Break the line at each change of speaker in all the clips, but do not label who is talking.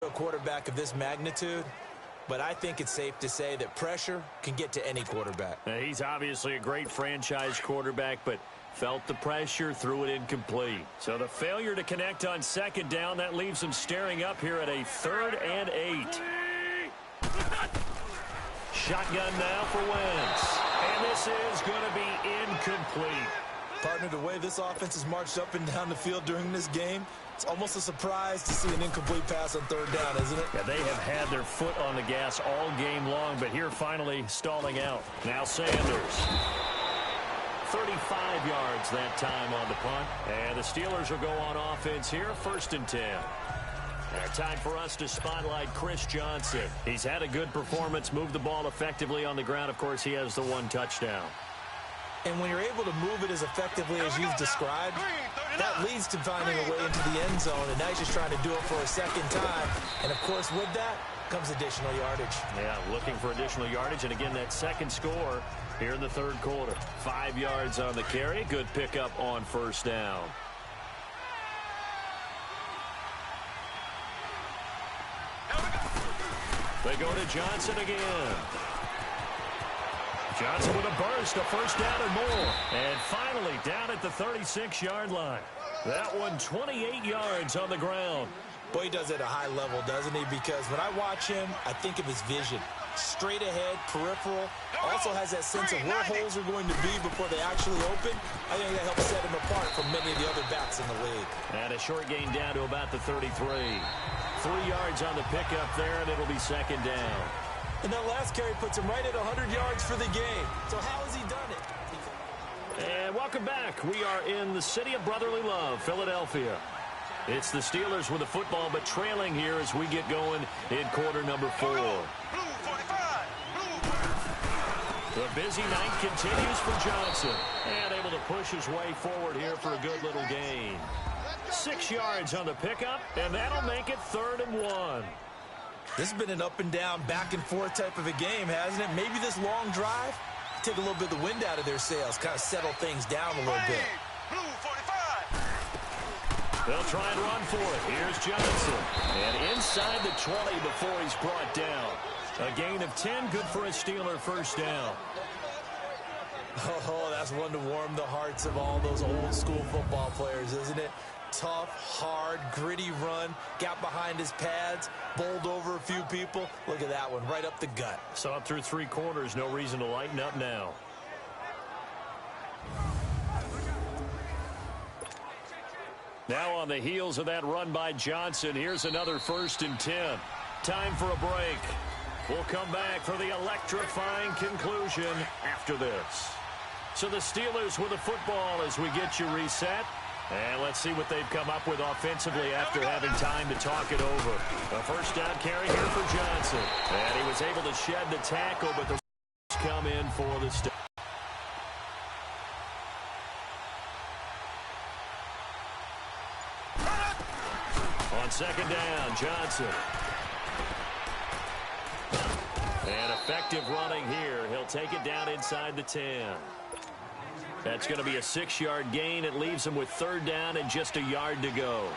a quarterback of this magnitude, but I think it's safe to say that pressure can get to any quarterback.
He's obviously a great franchise quarterback, but felt the pressure, threw it incomplete. So the failure to connect on second down, that leaves him staring up here at a 3rd and 8. Shotgun now for Wentz. And this is going to be incomplete.
Partner, the way this offense has marched up and down the field during this game, it's almost a surprise to see an incomplete pass on 3rd down, isn't it?
Yeah, they have had their foot on the gas all game long, but here finally stalling out. Now Sanders. 35 yards that time on the punt. And the Steelers will go on offense here, 1st and 10. And time for us to spotlight Chris Johnson. He's had a good performance, moved the ball effectively on the ground. Of course, he has the 1 touchdown.
And when you're able to move it as effectively as you've described, that leads to finding a way into the end zone. And now he's just trying to do it for a 2nd time. And, of course, with that comes additional yardage. Yeah, looking for additional yardage. And, again, that 2nd score here in the 3rd quarter. 5 yards on the carry. Good pickup on 1st down. They go to Johnson again. Johnson with a burst, a 1st down and more. And finally down at the 36-yard line. That one 28 yards on the ground. Boy, he does it at a high level, doesn't he? Because when I watch him, I think of his vision. Straight ahead, peripheral. Also has that sense of where holes are going to be before they actually open. I think that helps set him apart from many of the other backs in the league. And a short gain down to about the 33. 3 yards on the pickup there, and it'll be 2nd down. And that last carry puts him right at 100 yards for the game. So how has he done it? And welcome back. We are in the city of brotherly love, Philadelphia. It's the Steelers with the football, but trailing here as we get going in quarter number 4. The busy night continues for Johnson. And able to push his way forward here for a good little gain. 6 yards on the pickup, and that'll make it 3rd and 1. This has been an up and down, back and forth type of a game, hasn't it? Maybe this long drive, take a little bit of the wind out of their sails, kind of settle things down a little bit. They'll try and run for it. Here's Johnson. And inside the 20 before he's brought down. A gain of 10, good for a Steeler 1st down. Oh, that's one to warm the hearts of all those old school football players, isn't it? Tough, hard, gritty run, got behind his pads, bowled over a few people. Look at that one, right up the gut. So up through 3 quarters, no reason to lighten up now. Now on the heels of that run by Johnson, here's another 1st and 10. Time for a break. We'll come back for the electrifying conclusion after this. So the Steelers with the football as we get you reset. And let's see what they've come up with offensively after having time to talk it over. A 1st down carry here for Johnson. And he was able to shed the tackle, but the come in for the stop. On 2nd down, Johnson. And effective running here. He'll take it down inside the 10. That's going to be a 6-yard gain. It leaves him with 3rd down and just a yard to go.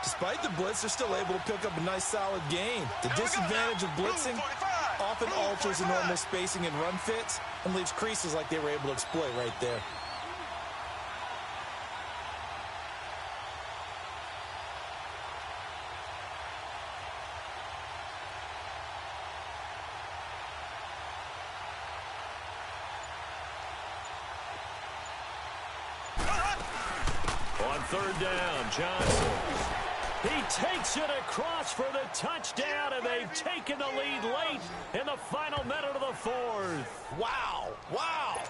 Despite the blitz, they're still able to pick up a nice, solid gain. The disadvantage of blitzing often alters the normal spacing and run fits and leaves creases like they were able to exploit right there. On 3rd down, Johnson. He takes it across for the touchdown, and they've taken the lead late in the final minute of the 4th. Wow, wow,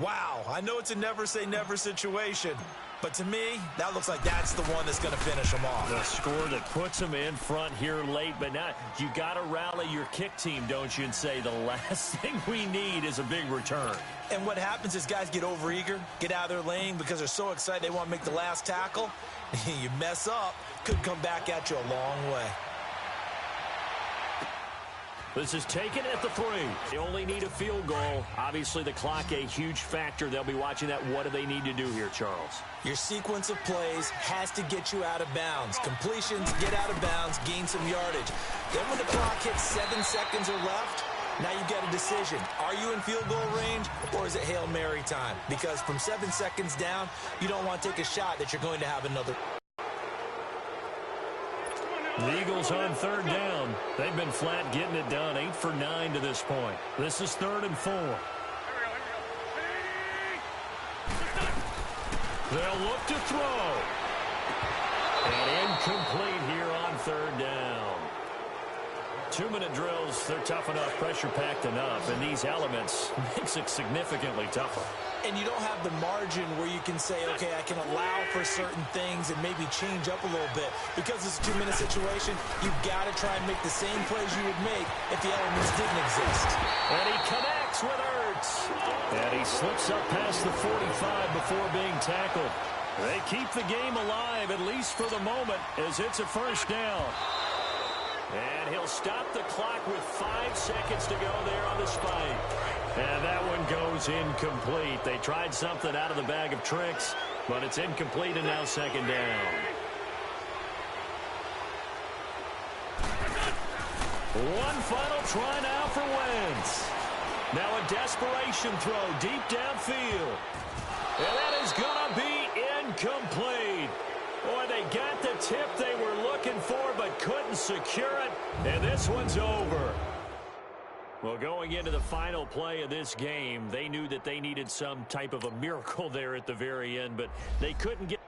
wow. I know it's a never-say-never situation, but to me, that looks like that's the one that's going to finish them off. The score that puts them in front here late, but now you got to rally your kick team, don't you, and say the last thing we need is a big return. And what happens is guys get overeager, get out of their lane because they're so excited they want to make the last tackle. You mess up, could come back at you a long way.
This is taken at the 3. They only need a field goal. Obviously, the clock a huge factor. They'll be watching that. What do they need to do here, Charles?
Your sequence of plays has to get you out of bounds. Completions, get out of bounds, gain some yardage. Then when the clock hits 7 seconds or left, now you've got a decision. Are you in field goal range, or is it Hail Mary time? Because from 7 seconds down, you don't want to take a shot that you're going to have another.
The Eagles on 3rd down. They've been flat getting it done. 8 for 9 to this point. This is 3rd and 4. They'll look to throw. And incomplete here on 3rd down. 2-minute drills, they're tough enough, pressure-packed enough, and these elements makes it significantly tougher.
And you don't have the margin where you can say, okay, I can allow for certain things and maybe change up a little bit. Because it's a 2-minute situation, you've got to try and make the same plays you would make if the elements didn't exist.
And he connects with Ertz. And he slips up past the 45 before being tackled. They keep the game alive, at least for the moment, as it's a first down. And he'll stop the clock with 5 seconds to go there on the spike. And that one goes incomplete. They tried something out of the bag of tricks, but it's incomplete and now 2nd down. One final try now for Wentz. Now a desperation throw deep downfield. And that is going to be incomplete. Boy, they got the tip they were looking for, but couldn't secure it. And this one's over. Well, going into the final play of this game, they knew that they needed some type of a miracle there at the very end, but they couldn't get.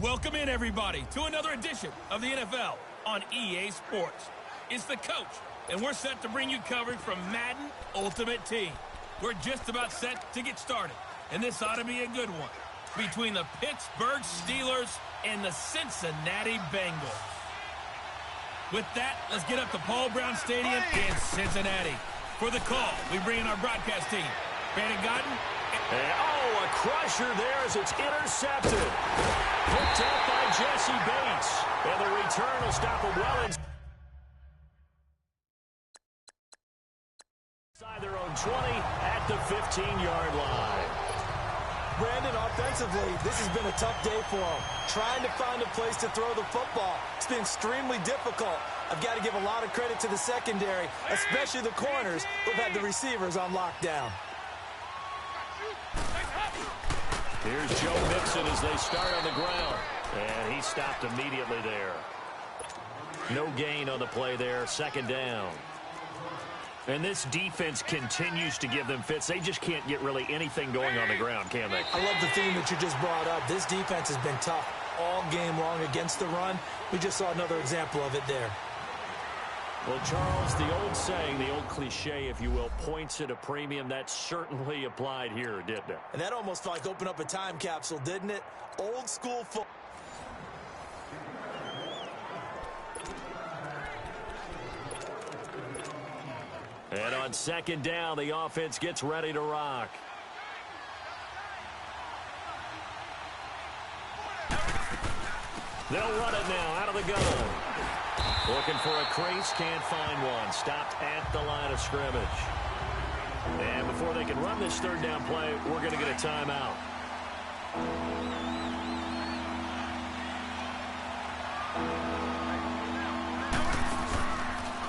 Welcome in, everybody, to another edition of the NFL on EA Sports. It's the coach, and we're set to bring you coverage from Madden Ultimate Team. We're just about set to get started, and this ought to be a good one between the Pittsburgh Steelers and the Cincinnati Bengals. With that, let's get up to Paul Brown Stadium in Cincinnati. For the call, we bring in our broadcast team, Brandon Godden.
Oh, a crusher there as it's intercepted. Picked up by Jesse Bates. And the return will stop him well inside their own 20 at the 15-yard line.
Brandon, offensively, this has been a tough day for him. Trying to find a place to throw the football. It's been extremely difficult. I've got to give a lot of credit to the secondary, especially the corners who've had the receivers on lockdown.
Here's Joe Mixon as they start on the ground. And he stopped immediately there. No gain on the play there. 2nd down. And this defense continues to give them fits. They just can't get really anything going on the ground, can they?
I love the theme that you just brought up. This defense has been tough all game long against the run. We just saw another example of it there.
Well, Charles, the old saying, the old cliche, if you will, points at a premium. That certainly applied here, didn't it?
And that almost like opened up a time capsule, didn't it? Old school football.
And on 2nd down, the offense gets ready to rock. They'll run it now out of the gun. Looking for a crease, can't find one. Stopped at the line of scrimmage. And before they can run this third down play, we're going to get a timeout.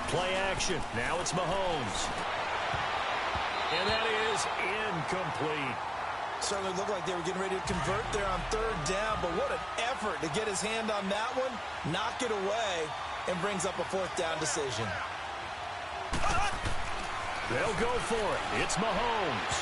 Play action. Now it's Mahomes. And that is incomplete.
Certainly looked like they were getting ready to convert there on third down, but what an effort to get his hand on that one, knock it away, and brings up a fourth down decision.
They'll go for it. It's Mahomes.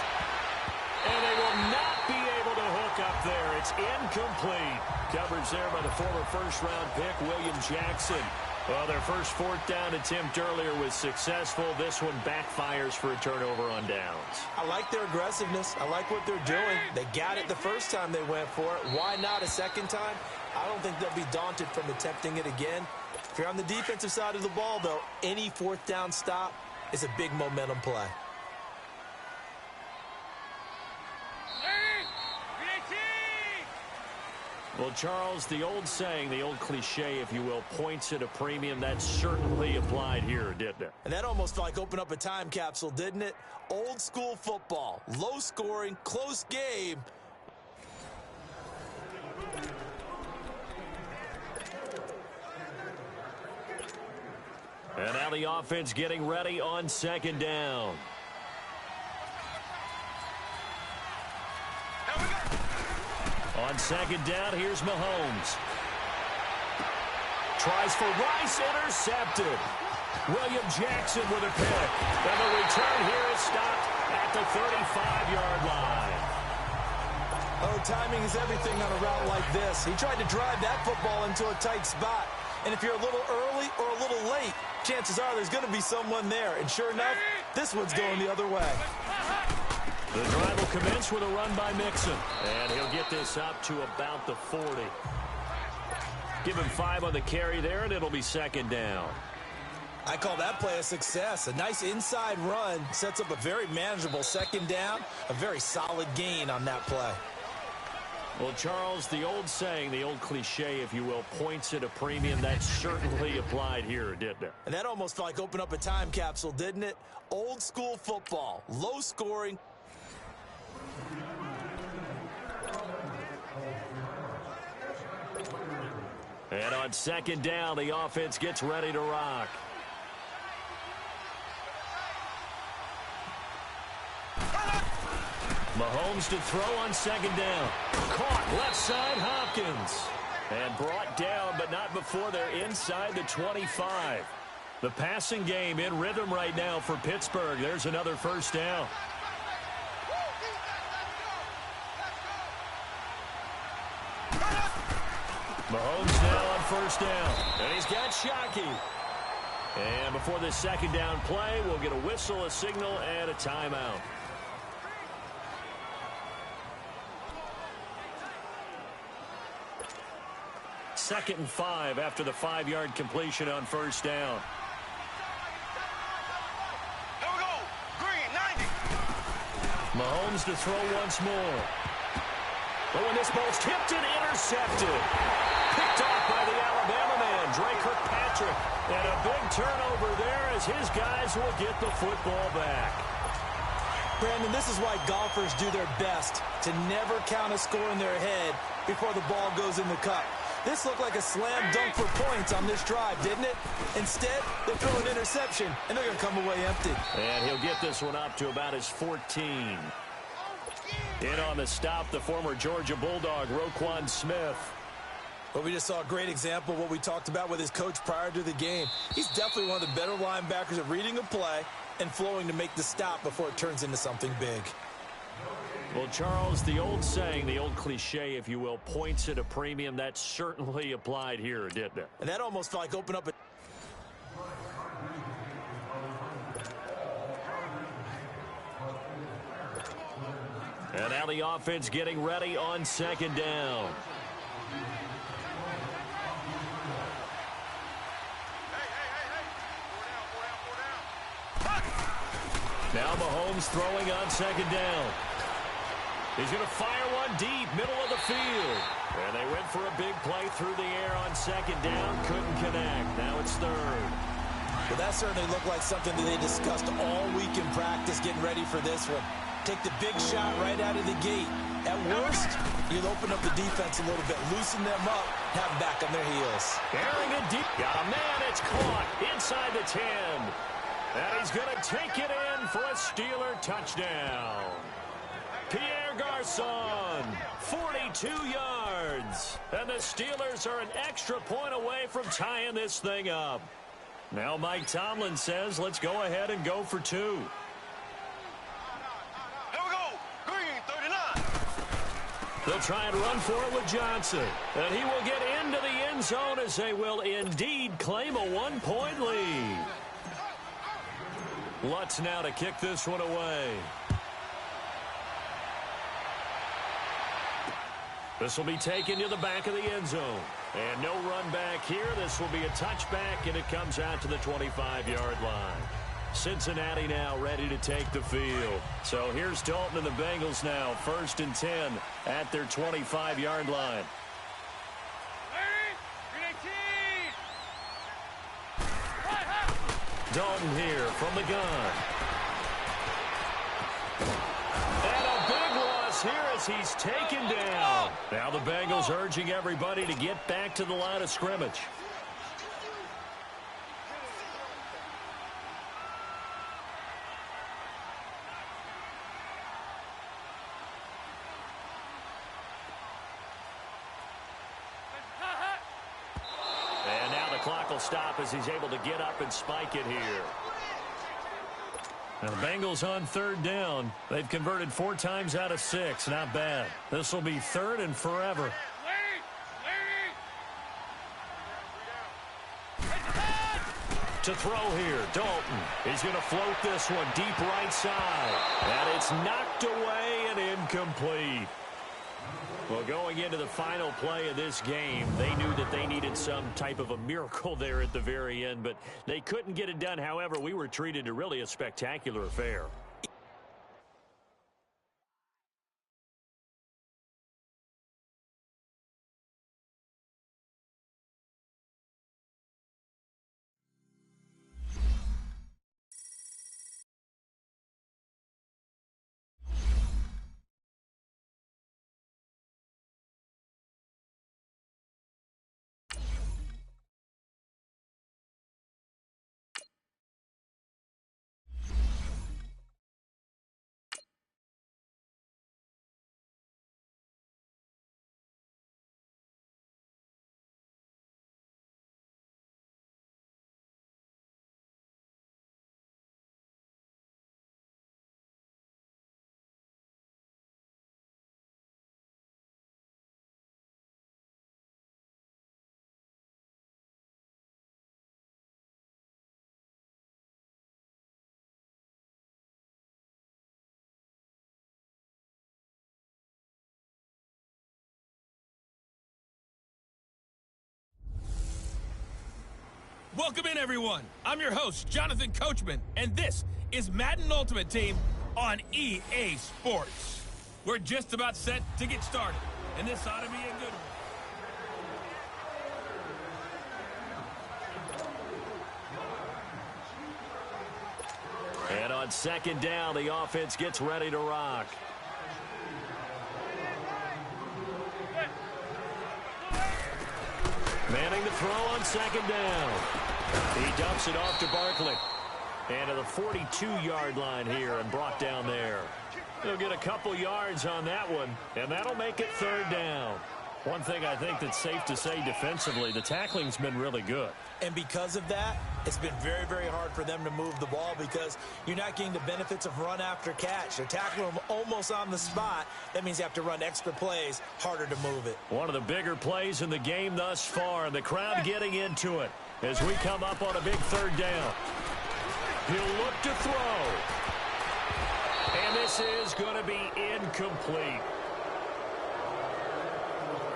And they will not be able to hook up there. It's incomplete. Coverage there by the former first-round pick, William Jackson. Well, their first fourth down attempt earlier was successful. This one backfires for a turnover on downs.
I like their aggressiveness. I like what they're doing. They got it the first time they went for it. Why not a second time? I don't think they'll be daunted from attempting it again. If you're on the defensive side of the ball, though, any fourth down stop is a big momentum play.
Well, Charles, the old saying, the old cliche, if you will, points at a premium, that certainly applied here, didn't it?
And that almost like opened up a time capsule, didn't it? Old school football, low scoring, close game.
And now the offense getting ready on second down. On second down, here's Mahomes. Tries for Rice, intercepted. William Jackson with a pick. And the return here is stopped at the 35-yard line.
Oh, timing is everything on a route like this. He tried to drive that football into a tight spot. And if you're a little early or a little late, chances are there's going to be someone there. And sure enough, this one's going the other way.
The drive will commence with a run by Mixon. And he'll get this up to about the 40. Give him 5 on the carry there, and it'll be second down.
I call that play a success. A nice inside run sets up a very manageable second down. A very solid gain on that play.
Well, Charles, the old saying, the old cliche, if you will, points at a premium, that certainly applied here, didn't it?
And that almost like opened up a time capsule, didn't it? Old school football, low scoring.
And on second down, the offense gets ready to rock. Mahomes to throw on second down. Caught left side, Hopkins. And brought down, but not before they're inside the 25. The passing game in rhythm right now for Pittsburgh. There's another first down. Mahomes now on first down. And he's got Shockey. And before this second down play, we'll get a whistle, a signal, and a timeout. Second and 5 after the 5-yard completion on first down.
Here we go. Green, 90.
Mahomes to throw once more. But when this ball's tipped and intercepted. Picked off by the Alabama man, Dre Kirkpatrick. And a big turnover there as his guys will get the football back.
Brandon, this is why golfers do their best to never count a score in their head before the ball goes in the cup. This looked like a slam dunk for points on this drive, didn't it? Instead, they throw an interception, and they're going to come away empty.
And he'll get this one up to about his 14. In on the stop, the former Georgia Bulldog, Roquan Smith.
But we just saw a great example of what we talked about with his coach prior to the game. He's definitely one of the better linebackers at reading a play and flowing to make the stop before it turns into something big.
Well, Charles, the old saying, the old cliche, if you will, points at a premium, that certainly applied here, didn't it?
And that almost like opened up a...
And now the offense getting ready on second down. Now Mahomes throwing on second down. He's going to fire one deep, middle of the field. And they went for a big play through the air on second down. Couldn't connect. Now it's third.
But that certainly looked like something that they discussed all week in practice getting ready for this one.
take the big shot right out of the gate. At worst, you'll open up the defense a little bit, loosen them up, have them back on their heels.
Airing it deep. Got a man. It's caught inside the 10. And he's going to take it in for a Steeler touchdown. Pierre Garçon, 42 yards. And the Steelers are an extra point away from tying this thing up. Now Mike Tomlin says, let's go ahead and go for 2.
Here we go. Green, 39.
They'll try and run for it with Johnson. And he will get into the end zone as they will indeed claim a 1-point lead. Lutz now to kick this one away. This will be taken to the back of the end zone. And no run back here. This will be a touchback, and it comes out to the 25-yard line. Cincinnati now ready to take the field. So here's Dalton and the Bengals now. 1st and 10 at their 25-yard line. Dalton here from the gun. And a big loss here as he's taken down. Now the Bengals urging everybody to get back to the line of scrimmage. And now the clock will stop as he's able to get up and spike it here. Now the Bengals on 3rd down. They've converted 4 times out of 6. Not bad. This will be 3rd and forever. To throw here, Dalton. He's going to float this one deep right side. And it's knocked away and incomplete. Well, going into the final play of this game, they knew that they needed some type of a miracle there at the very end, but they couldn't get it done. However, we were treated to really a spectacular affair.
Welcome in, everyone. I'm your host, Jonathan Coachman, and this is Madden Ultimate Team on EA Sports. We're just about set to get started, and this ought to be a good one.
And on 2nd down, the offense gets ready to rock. Manning the throw on 2nd down. He dumps it off to Barkley. And to the 42-yard line here and brought down there. He'll get a couple yards on that one, and that'll make it 3rd down. One thing I think that's safe to say defensively, the tackling's been really good.
And because of that, it's been very, very hard for them to move the ball because you're not getting the benefits of run after catch. They're tackling them almost on the spot. That means you have to run extra plays, harder to move it.
One of the bigger plays in the game thus far, and the crowd getting into it as we come up on a big 3rd down. He'll look to throw. And this is going to be incomplete.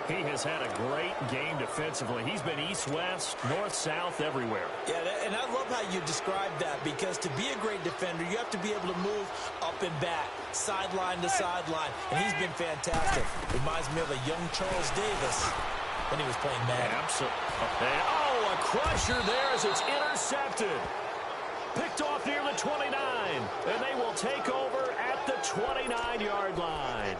He has had a great game defensively. He's been east-west, north-south, everywhere. Yeah,
and I love how you described that because to be a great defender, you have to be able to move up and back, sideline to sideline, and he's been fantastic. Reminds me of a young Charles Davis when he was playing Madden.
Absolutely. Oh, a crusher there as it's intercepted. Picked off near the 29, and they will take over at the 29-yard line.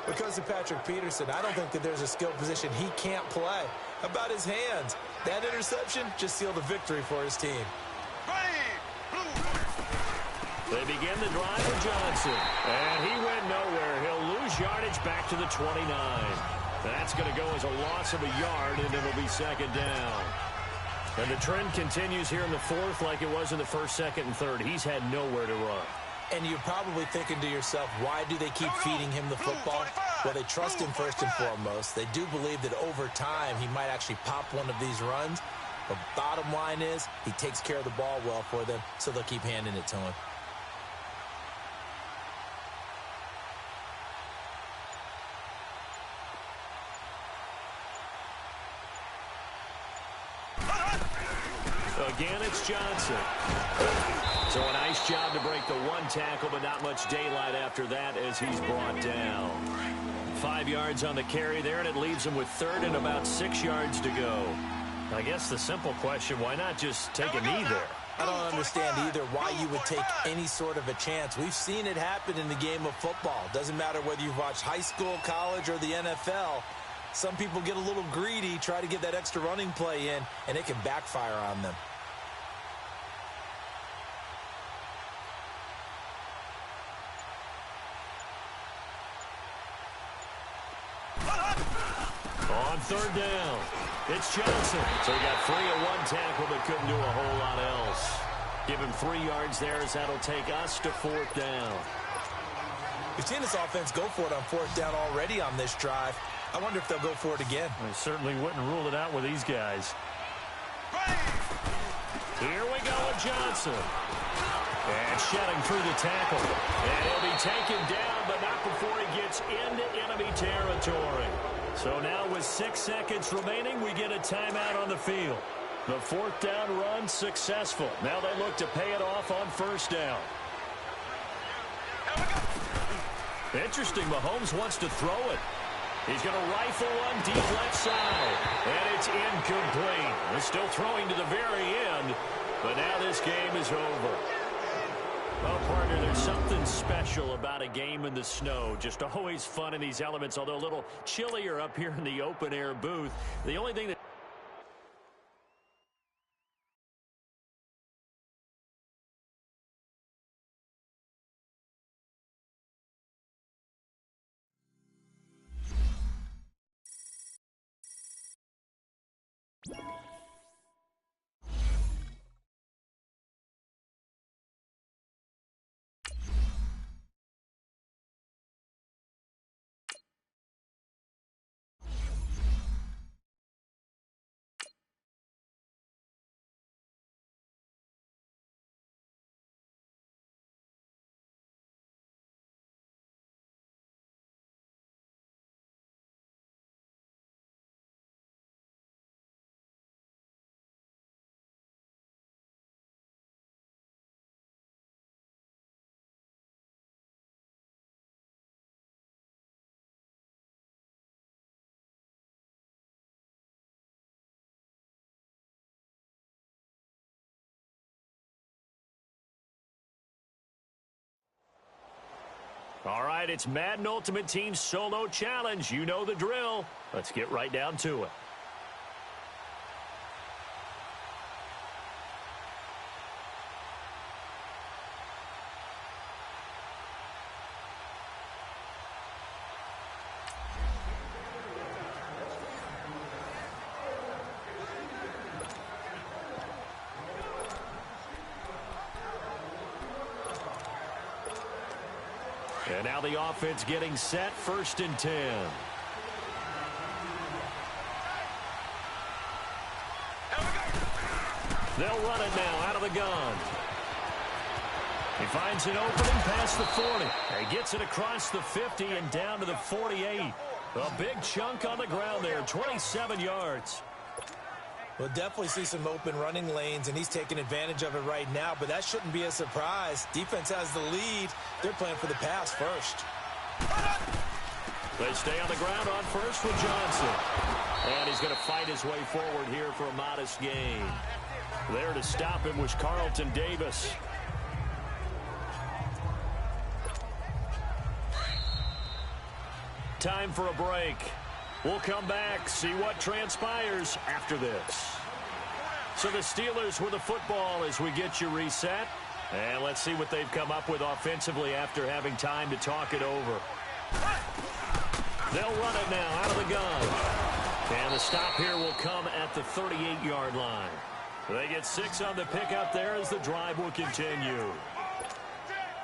Because of Patrick Peterson, I don't think that there's a skill position he can't play. How about his hands? That interception just sealed a victory for his team.
They begin the drive with Johnson. And he went nowhere. He'll lose yardage back to the 29. That's going to go as a loss of a yard, and it'll be second down. And the trend continues here in the fourth like it was in the first, second, and third. He's had nowhere to run.
And you're probably thinking to yourself, why do they keep feeding him the football? Well, they trust him first and foremost. They do believe that over time he might actually pop one of these runs. But bottom line is he takes care of the ball well for them, so they'll keep handing it to him.
Again, it's Johnson. So a nice job to break the one tackle, but not much daylight after that as he's brought down. 5 yards on the carry there, and it leaves him with third and about 6 yards to go. I guess the simple question, why not just take a knee there?
I don't understand either why you would take any sort of a chance. We've seen it happen in the game of football. Doesn't matter whether you've watched high school, college, or the NFL. Some people get a little greedy, try to get that extra running play in, and it can backfire on them.
On third down, it's Johnson. So he got free of one tackle but couldn't do a whole lot else. Give him 3 yards there as that'll take us to fourth down.
We've seen this offense go for it on fourth down already on this drive. I wonder if they'll go for it again.
I certainly wouldn't rule it out with these guys. Here we go with Johnson. And shedding through the tackle. And he'll be taken down, but not before he gets into enemy territory. So now with 6 seconds remaining, we get a timeout on the field. The fourth down run successful. Now they look to pay it off on first down. Interesting, Mahomes wants to throw it. He's going to rifle one deep left side. And it's incomplete. They're still throwing to the very end. But now this game is over. Well, partner, there's something special about a game in the snow. Just always fun in these elements, although a little chillier up here in the open-air booth. The only thing that... All right, it's Madden Ultimate Team Solo Challenge. You know the drill. Let's get right down to it. And now the offense getting set, 1st and 10. They'll run it now out of the gun. He finds an opening past the 40. He gets it across the 50 and down to the 48. A big chunk on the ground there, 27 yards.
We'll definitely see some open running lanes, and he's taking advantage of it right now, but that shouldn't be a surprise. Defense has the lead. They're playing for the pass first.
They stay on the ground on first with Johnson. And he's going to fight his way forward here for a modest gain. There to stop him was Carlton Davis. time for a break. We'll come back, see what transpires after this. So the Steelers with the football as we get you reset. And let's see what they've come up with offensively after having time to talk it over. They'll run it now out of the gun. And the stop here will come at the 38-yard line. They get 6 on the pickup there as the drive will continue.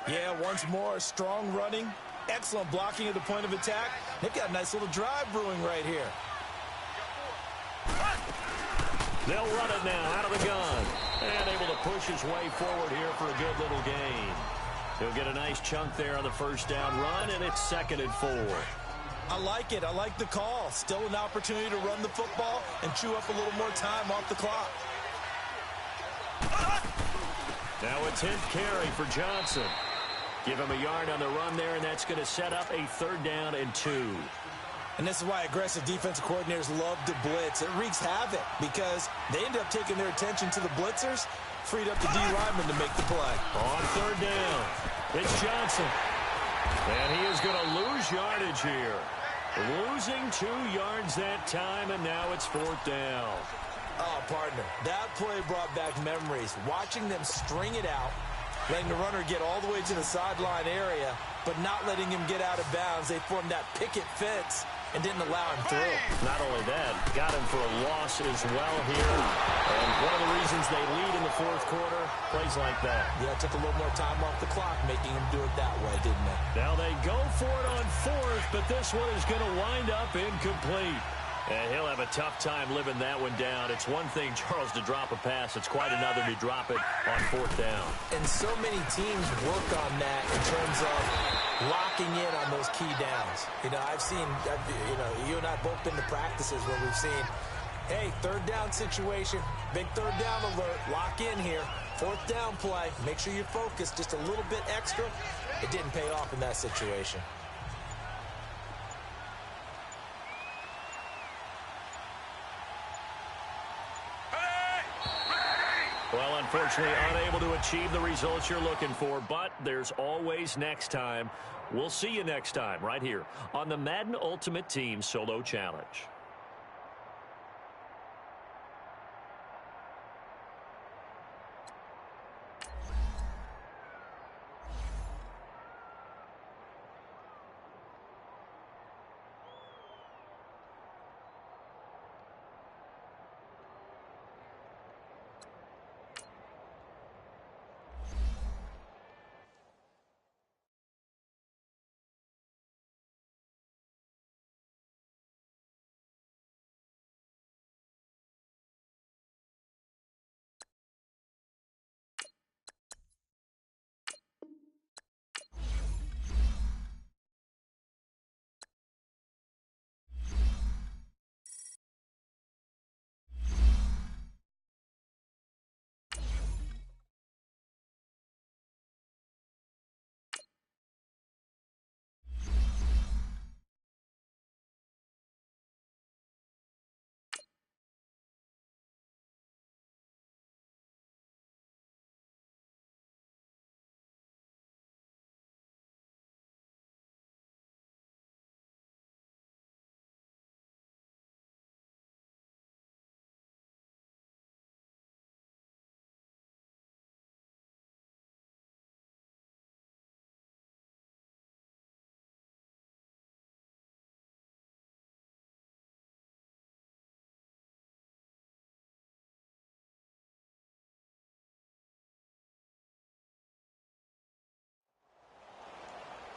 Yeah, once more, strong running, excellent blocking at the point of attack. They've got a nice little drive brewing right here.
They'll run it now out of the gun. And able to push his way forward here for a good little gain. He'll get a nice chunk there on the first down run, and it's 2nd and 4.
I like it. I like the call. Still an opportunity to run the football and chew up a little more time off the clock.
Now a 10th carry for Johnson. Give him a yard on the run there, and that's going to set up a 3rd down and 2.
And this is why aggressive defensive coordinators love to blitz. It wreaks havoc because they end up taking their attention to the blitzers, freed up the D lineman to make the play.
On 3rd down, it's Johnson. And he is going to lose yardage here. Losing 2 yards that time, and now it's 4th down.
Oh, partner, that play brought back memories. Watching them string it out, letting the runner get all the way to the sideline area, but not letting him get out of bounds. They formed that picket fence and didn't allow him through.
Not only that, got him for a loss as well here. And one of the reasons they lead in the 4th quarter, plays like that.
Yeah, it took a little more time off the clock, making him do it that way, didn't it?
Now they go for it on 4th, but this one is going to wind up incomplete. And he'll have a tough time living that one down. It's one thing, Charles, to drop a pass. It's quite another to drop it on 4th down.
And so many teams work on that in terms of locking in on those key downs. You know, I've seen, you and I both been to practices where we've seen, hey, 3rd down situation, big 3rd down alert, lock in here, 4th down play, make sure you're focused just a little bit extra. It didn't pay off in that situation.
Well, unfortunately, unable to achieve the results you're looking for, but there's always next time. We'll see you next time right here on the Madden Ultimate Team Solo Challenge.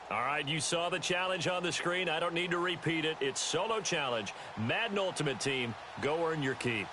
All right, you saw the challenge on the screen. I don't need to repeat it. It's Solo Challenge. Madden Ultimate Team. Go earn your keep.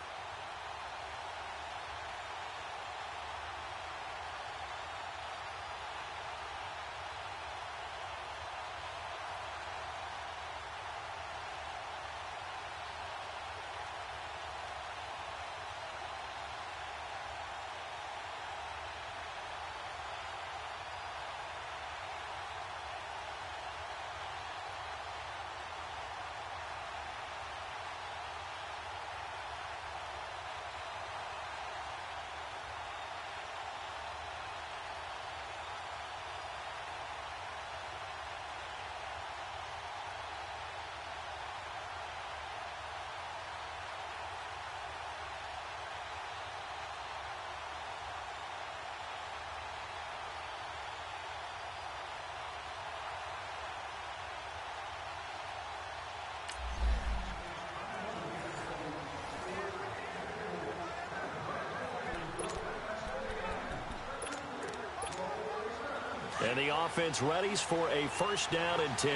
And the offense readies for a first down and 10.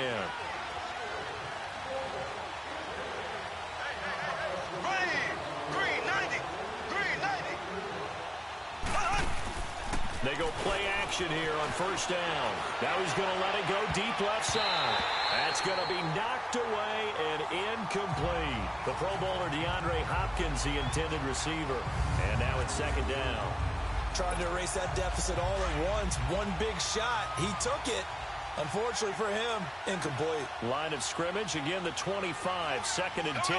They go play action here on first down. Now he's going to let it go deep left side. That's going to be knocked away and incomplete. The Pro Bowler DeAndre Hopkins, the intended receiver. And now it's second down.
Trying to erase that deficit all at once. One big shot. He took it. Unfortunately for him, incomplete.
Line of scrimmage, again the 25, second and 10.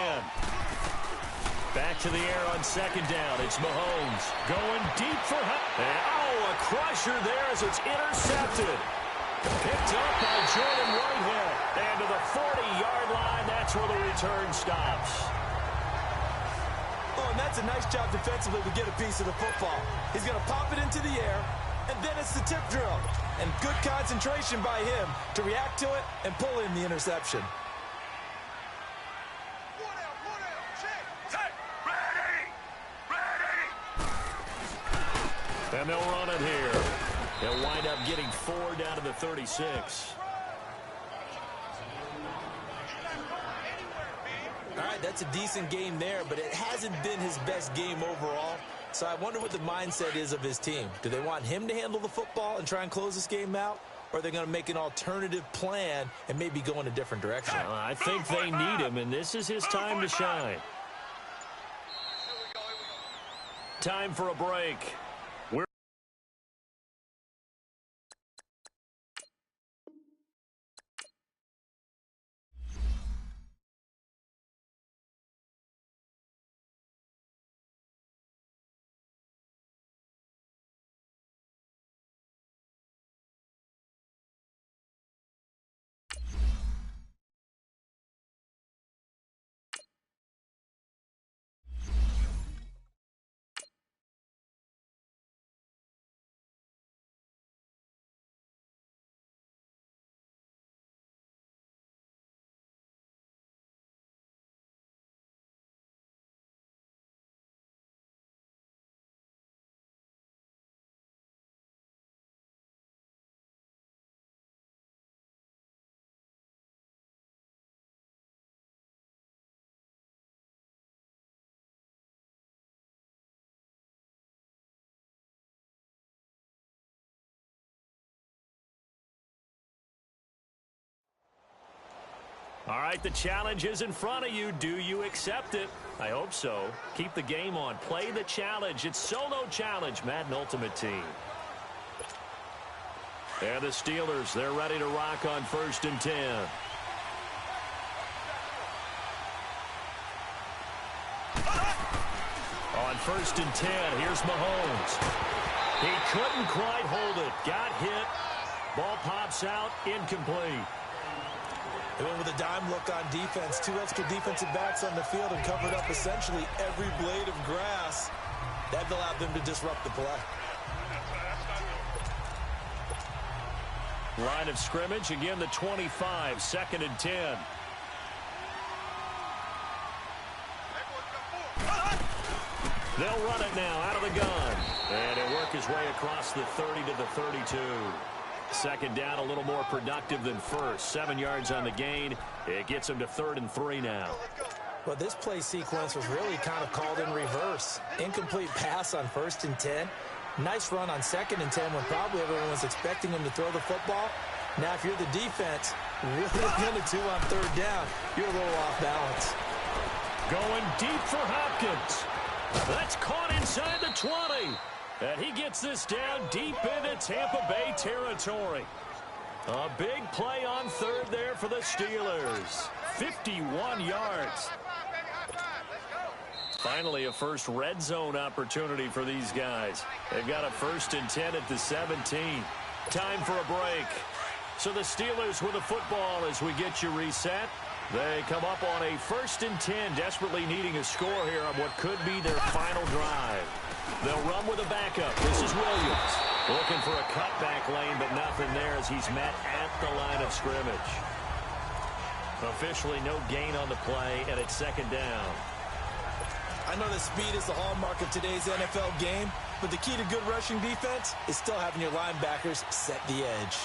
Back to the air on second down. It's Mahomes going deep for a crusher there as it's intercepted. Picked up by Jordan Whitehead. And to the 40-yard line, that's where the return stops.
Oh, and that's a nice job defensively to get a piece of the football. He's going to pop it into the air, and then it's the tip drill. And good concentration by him to react to it and pull in the interception.
And they'll run it here. They'll wind up getting 4 down to the 36.
All right, that's a decent game there, but it hasn't been his best game overall. So I wonder what the mindset is of his team. Do they want him to handle the football and try and close this game out? Or are they going to make an alternative plan and maybe go in a different direction?
I think they need him, and this is his time to shine. Time for a break. All right, the challenge is in front of you. Do you accept it? I hope so. Keep the game on. Play the challenge. It's solo challenge, Madden Ultimate Team. And the Steelers, they're ready to rock on first and 10. On first and 10, here's Mahomes. He couldn't quite hold it. Got hit. Ball pops out. Incomplete.
They went with a dime look on defense. 2 extra defensive backs on the field and covered up essentially every blade of grass. That allowed them to disrupt the play.
Line of scrimmage, again the 25, second and 10. They'll run it now out of the gun. And he'll work his way across the 30 to the 32. Second down, a little more productive than first. 7 yards on the gain. It gets him to 3rd and 3 now.
Well, this play sequence was really kind of called in reverse. Incomplete pass on 1st and 10. Nice run on 2nd and 10 when probably everyone was expecting him to throw the football. Now, if you're the defense, really going to 2 on 3rd down, you're a little off balance.
Going deep for Hopkins. That's caught inside the 20. And he gets this down deep into Tampa Bay territory. A big play on 3rd there for the Steelers. 51 yards. Finally, a first red zone opportunity for these guys. They've got a 1st and 10 at the 17. Time for a break. So the Steelers with the football as we get you reset. They come up on a 1st and 10, desperately needing a score here on what could be their final drive. They'll run with a backup. This is Williams. Looking for a cutback lane, but nothing there as he's met at the line of scrimmage. Officially no gain on the play, and it's 2nd down.
I know that speed is the hallmark of today's NFL game, but the key to good rushing defense is still having your linebackers set the edge.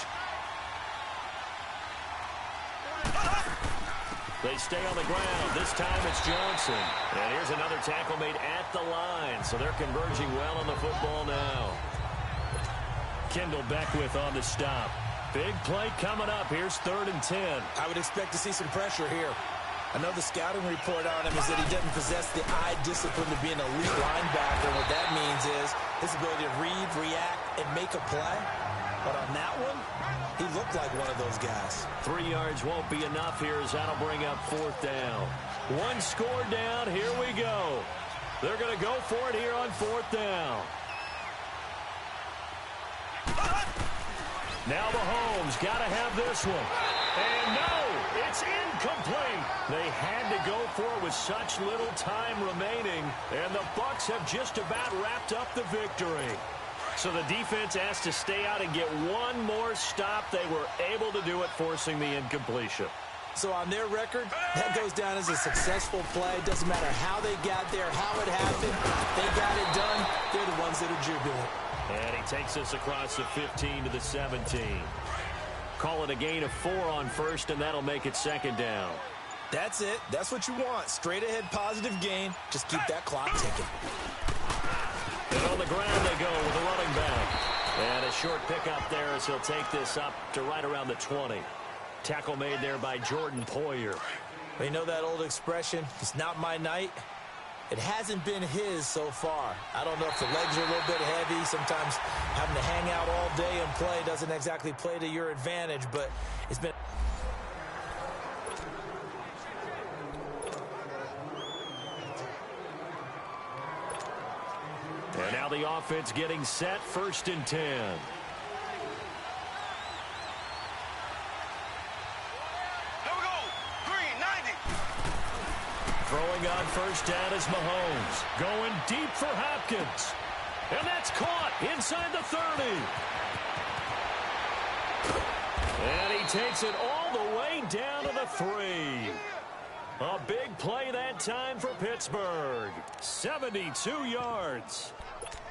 They stay on the ground. This time it's Johnson. And here's another tackle made at the line. So they're converging well on the football now. Kendall Beckwith on the stop. Big play coming up. Here's 3rd and 10.
I would expect to see some pressure here. I know the scouting report on him is that he doesn't possess the eye discipline to be an elite linebacker. What that means is his ability to read, react, and make a play. But on that one, he looked like one of those guys.
3 yards won't be enough here as that'll bring up 4th down. 1 score down. Here we go. They're going to go for it here on 4th down. Now Mahomes got to have this one. And no, it's incomplete. They had to go for it with such little time remaining, and the Bucs have just about wrapped up the victory. So the defense has to stay out and get one more stop. They were able to do it, forcing the incompletion.
So on their record, that goes down as a successful play. Doesn't matter how they got there, how it happened. They got it done. They're the ones that are jubilant.
And he takes us across the 15 to the 17. Call it a gain of 4 on 1st, and that'll make it 2nd down.
That's it. That's what you want. Straight ahead positive gain. Just keep that clock ticking.
And on the ground they go with a running back. And a short pickup there as he'll take this up to right around the 20. Tackle made there by Jordan Poyer.
You know that old expression, it's not my night? It hasn't been his so far. I don't know if the legs are a little bit heavy. Sometimes having to hang out all day and play doesn't exactly play to your advantage, but it's been...
And now the offense getting set, 1st and 10. Throwing on 1st down is Mahomes. Going deep for Hopkins. And that's caught inside the 30. And he takes it all the way down to the 3. A big play that time for Pittsburgh. 72 yards.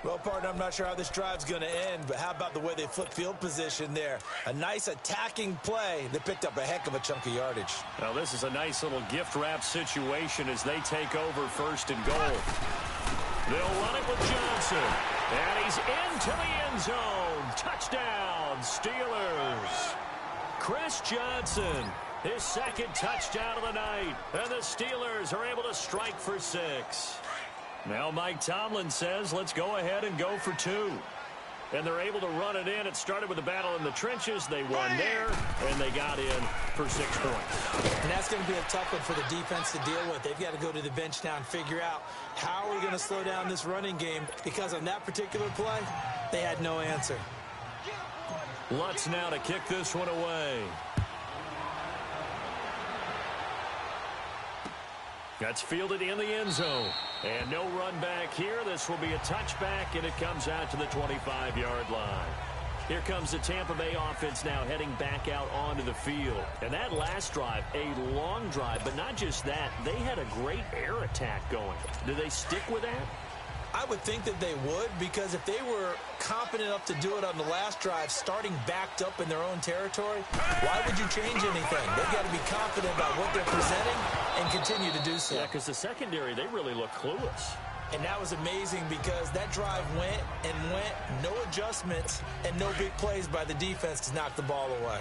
Well, partner, I'm not sure how this drive's going to end, but how about the way they flip field position there? A nice attacking play. They picked up a heck of a chunk of yardage.
Now, this is a nice little gift wrap situation as they take over 1st and goal. They'll run it with Johnson. And he's into the end zone. Touchdown, Steelers. Chris Johnson, his 2nd touchdown of the night. And the Steelers are able to strike for 6. Now Mike Tomlin says, let's go ahead and go for 2. And they're able to run it in. It started with a battle in the trenches. They won there, and they got in for 6 points.
And that's going to be a tough one for the defense to deal with. They've got to go to the bench now and figure out how are we going to slow down this running game, because on that particular play, they had no answer.
Lutz now to kick this one away. That's fielded in the end zone. And no run back here. This will be a touchback, and it comes out to the 25-yard line. Here comes the Tampa Bay offense now heading back out onto the field. And that last drive, a long drive, but not just that. They had a great air attack going. Do they stick with that?
I would think that they would, because if they were competent enough to do it on the last drive, starting backed up in their own territory, why would you change anything? They've got to be confident about what they're presenting and continue to do so.
Yeah, because the secondary, they really look clueless.
And that was amazing because that drive went and went, no adjustments, and no big plays by the defense to knock the ball away.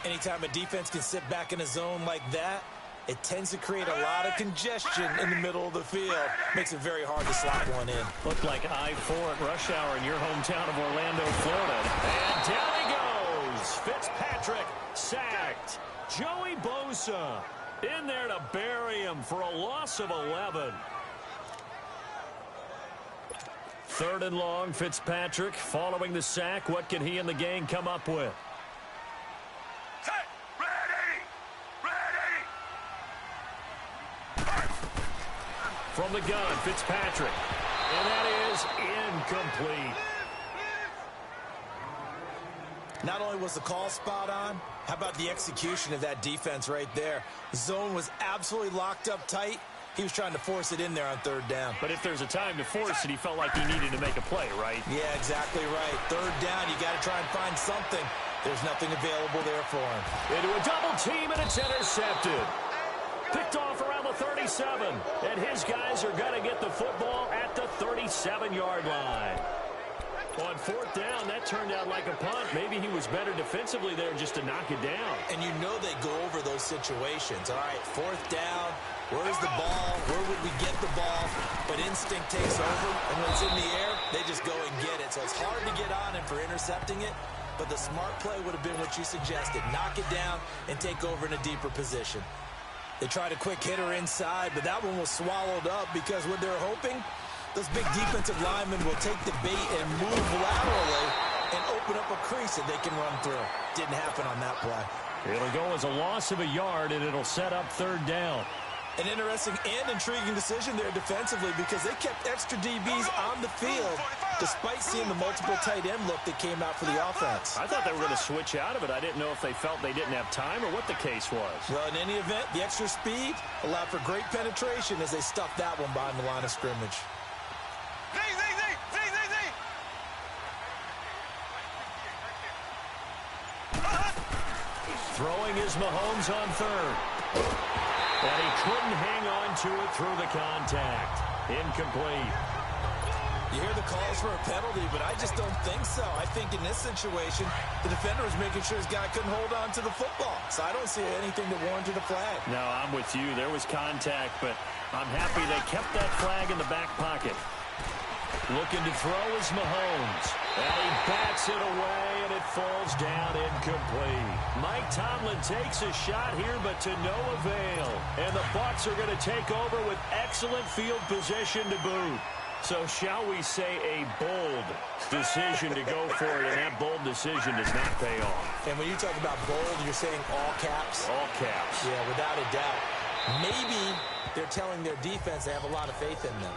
Anytime a defense can sit back in a zone like that, it tends to create a lot of congestion in the middle of the field. Makes it very hard to slot one in.
Looked like I-4 at rush hour in your hometown of Orlando, Florida. And down he goes. Fitzpatrick sacked. Joey Bosa in there to bury him for a loss of 11. 3rd and long, Fitzpatrick following the sack. What can he and the gang come up with? From the gun, Fitzpatrick. And that is incomplete.
Not only was the call spot on, how about the execution of that defense right there? The zone was absolutely locked up tight, He was trying to force it in there on third down.
But if there's a time to force it, he felt like he needed to make a play, right?
Yeah, exactly right. Third down, you got to try and find something. There's nothing available there for him.
Into a double team, and it's intercepted. Picked off around the 37. And his guys are going to get the football at the 37-yard line. On fourth down, that turned out like a punt. Maybe he was better defensively there just to knock it down.
And you know they go over those situations. All right, fourth down. Where's the ball? Where would we get the ball? But instinct takes over, and when it's in the air, they just go and get it. So it's hard to get on him for intercepting it, but the smart play would have been what you suggested. Knock it down and take over in a deeper position. They tried a quick hitter inside, but that one was swallowed up because what they're hoping, those big defensive linemen will take the bait and move laterally and open up a crease that they can run through. Didn't happen on that play.
It'll go as a loss of a yard, and it'll set up third down.
An interesting and intriguing decision there defensively because they kept extra DBs on the field despite seeing the multiple tight end look that came out for the offense.
I thought they were going to switch out of it. I didn't know if they felt they didn't have time or what the case was.
Well, in any event, the extra speed allowed for great penetration as they stuffed that one behind the line of scrimmage.
Throwing is Mahomes on third. And he couldn't hang on to it through the contact. Incomplete.
You hear the calls for a penalty, but I just don't think so. I think in this situation, the defender was making sure his guy couldn't hold on to the football. So I don't see anything that warranted a flag.
No, I'm with you. There was contact, but I'm happy they kept that flag in the back pocket. Looking to throw is Mahomes. And he bats it away, and it falls down incomplete. Mike Tomlin takes a shot here, but to no avail. And the Bucs are going to take over with excellent field position to boot. So shall we say a bold decision to go for it, and that bold decision does not pay off.
And when you talk about bold, you're saying all caps?
All caps.
Yeah, without a doubt. Maybe they're telling their defense they have a lot of faith in them.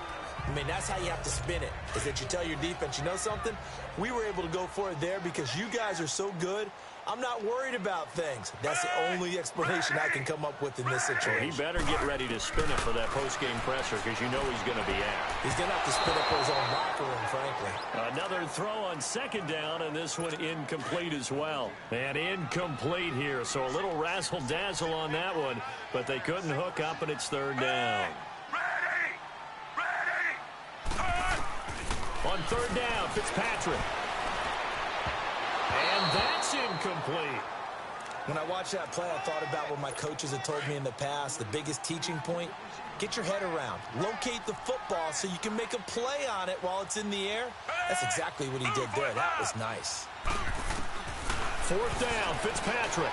I mean, that's how you have to spin it, is that you tell your defense, you know something? We were able to go for it there because you guys are so good. I'm not worried about things. That's the only explanation I can come up with in this situation.
Well, he better get ready to spin it for that post-game presser because you know he's going to be out.
He's going to have to spin it for his own locker room, frankly.
Another throw on second down, and this one incomplete as well. And incomplete here, so a little razzle-dazzle on that one, but they couldn't hook up, and it's third down. On third down, Fitzpatrick. And that's incomplete.
When I watched that play, I thought about what my coaches had told me in the past. The biggest teaching point, get your head around. Locate the football so you can make a play on it while it's in the air. That's exactly what he did there. That was nice.
Fourth down, Fitzpatrick.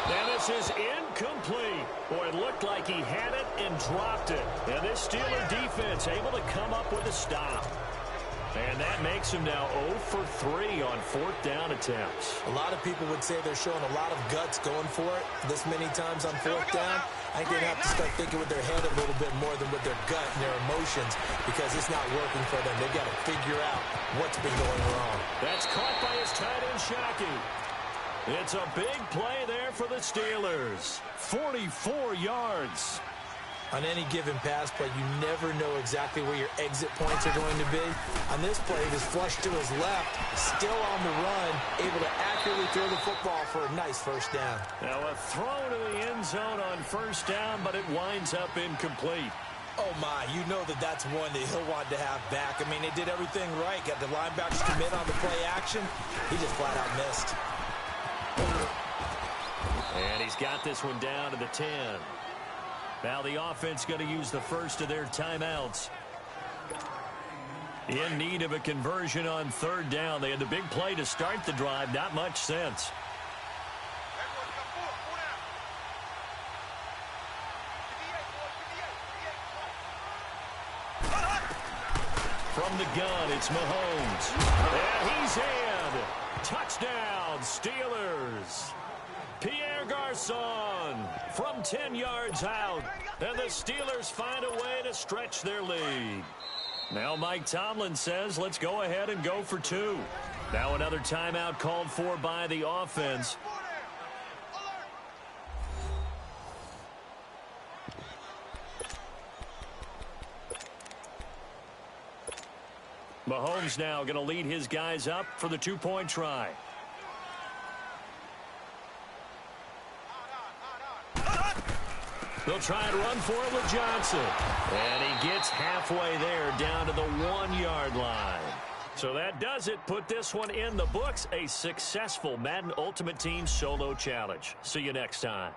And this is incomplete. Boy, it looked like he had it and dropped it. And this Steeler defense able to come up with a stop. And that makes him now 0 for 3 on fourth down attempts.
A lot of people would say they're showing a lot of guts going for it this many times on fourth down. I think they have to start thinking with their head a little bit more than with their gut and their emotions because it's not working for them. They've got to figure out what's been going wrong.
That's caught by his tight end, Shockey. It's a big play there for the Steelers. 44 yards.
On any given pass play, you never know exactly where your exit points are going to be. On this play, he was flushed to his left, still on the run, able to accurately throw the football for a nice first down.
Now a throw to the end zone on first down, but it winds up incomplete.
Oh, my, you know that's one that he'll want to have back. I mean, they did everything right. Got the linebackers commit on the play action. He just flat out missed.
And he's got this one down to the 10. Now the offense going to use the first of their timeouts. In need of a conversion on third down. They had the big play to start the drive. Not much sense. From the gun, it's Mahomes. And he's in. Touchdown, Steelers. Pierre Garçon from 10 yards out. And the Steelers find a way to stretch their lead. Now Mike Tomlin says, let's go ahead and go for 2. Now another timeout called for by the offense. Mahomes now going to lead his guys up for the two-point try. They'll try and run for it with Johnson. And he gets halfway there down to the 1-yard line. So that does it. Put this one in the books. A successful Madden Ultimate Team solo challenge. See you next time.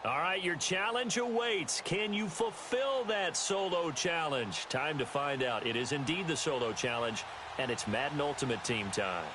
All right, your challenge awaits. Can you fulfill that solo challenge? Time to find out. It is indeed the solo challenge, and it's Madden Ultimate Team time.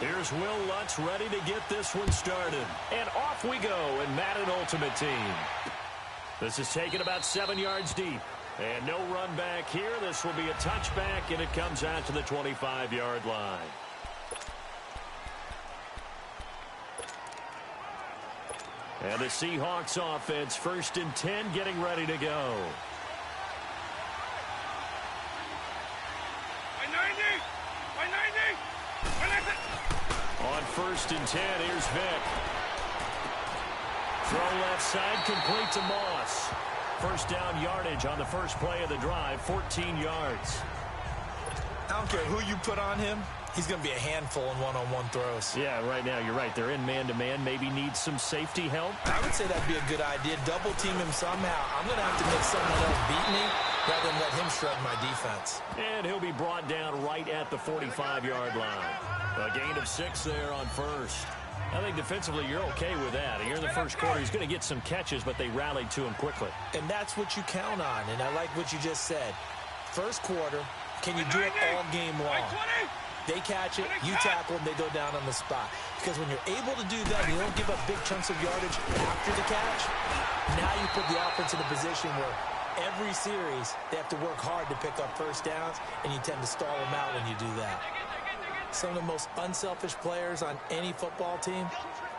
Here's Will Lutz ready to get this one started. And off we go in Madden Ultimate Team. This is taken about 7 yards deep. And no run back here. This will be a touchback, and it comes out to the 25-yard line. And the Seahawks offense, 1st and 10, getting ready to go. On 1st and 10, here's Vick. Throw left side, complete to Moss. First down yardage on the first play of the drive, 14 yards.
I don't care who you put on him. He's going to be a handful in one-on-one throws.
Yeah, right now, you're right. They're in man-to-man. Maybe needs some safety help.
I would say that'd be a good idea. Double team him somehow. I'm going to have to make someone else beat me rather than let him shred my defense.
And he'll be brought down right at the 45-yard line. A gain of 6 there on first. I think defensively you're okay with that. Here in the first quarter, he's going to get some catches, but they rallied to him quickly.
And that's what you count on, and I like what you just said. First quarter, can you do it all game long? They catch it, you tackle them, they go down on the spot. Because when you're able to do that, you don't give up big chunks of yardage after the catch. Now you put the offense in a position where every series, they have to work hard to pick up first downs, and you tend to stall them out when you do that. Some of the most unselfish players on any football team,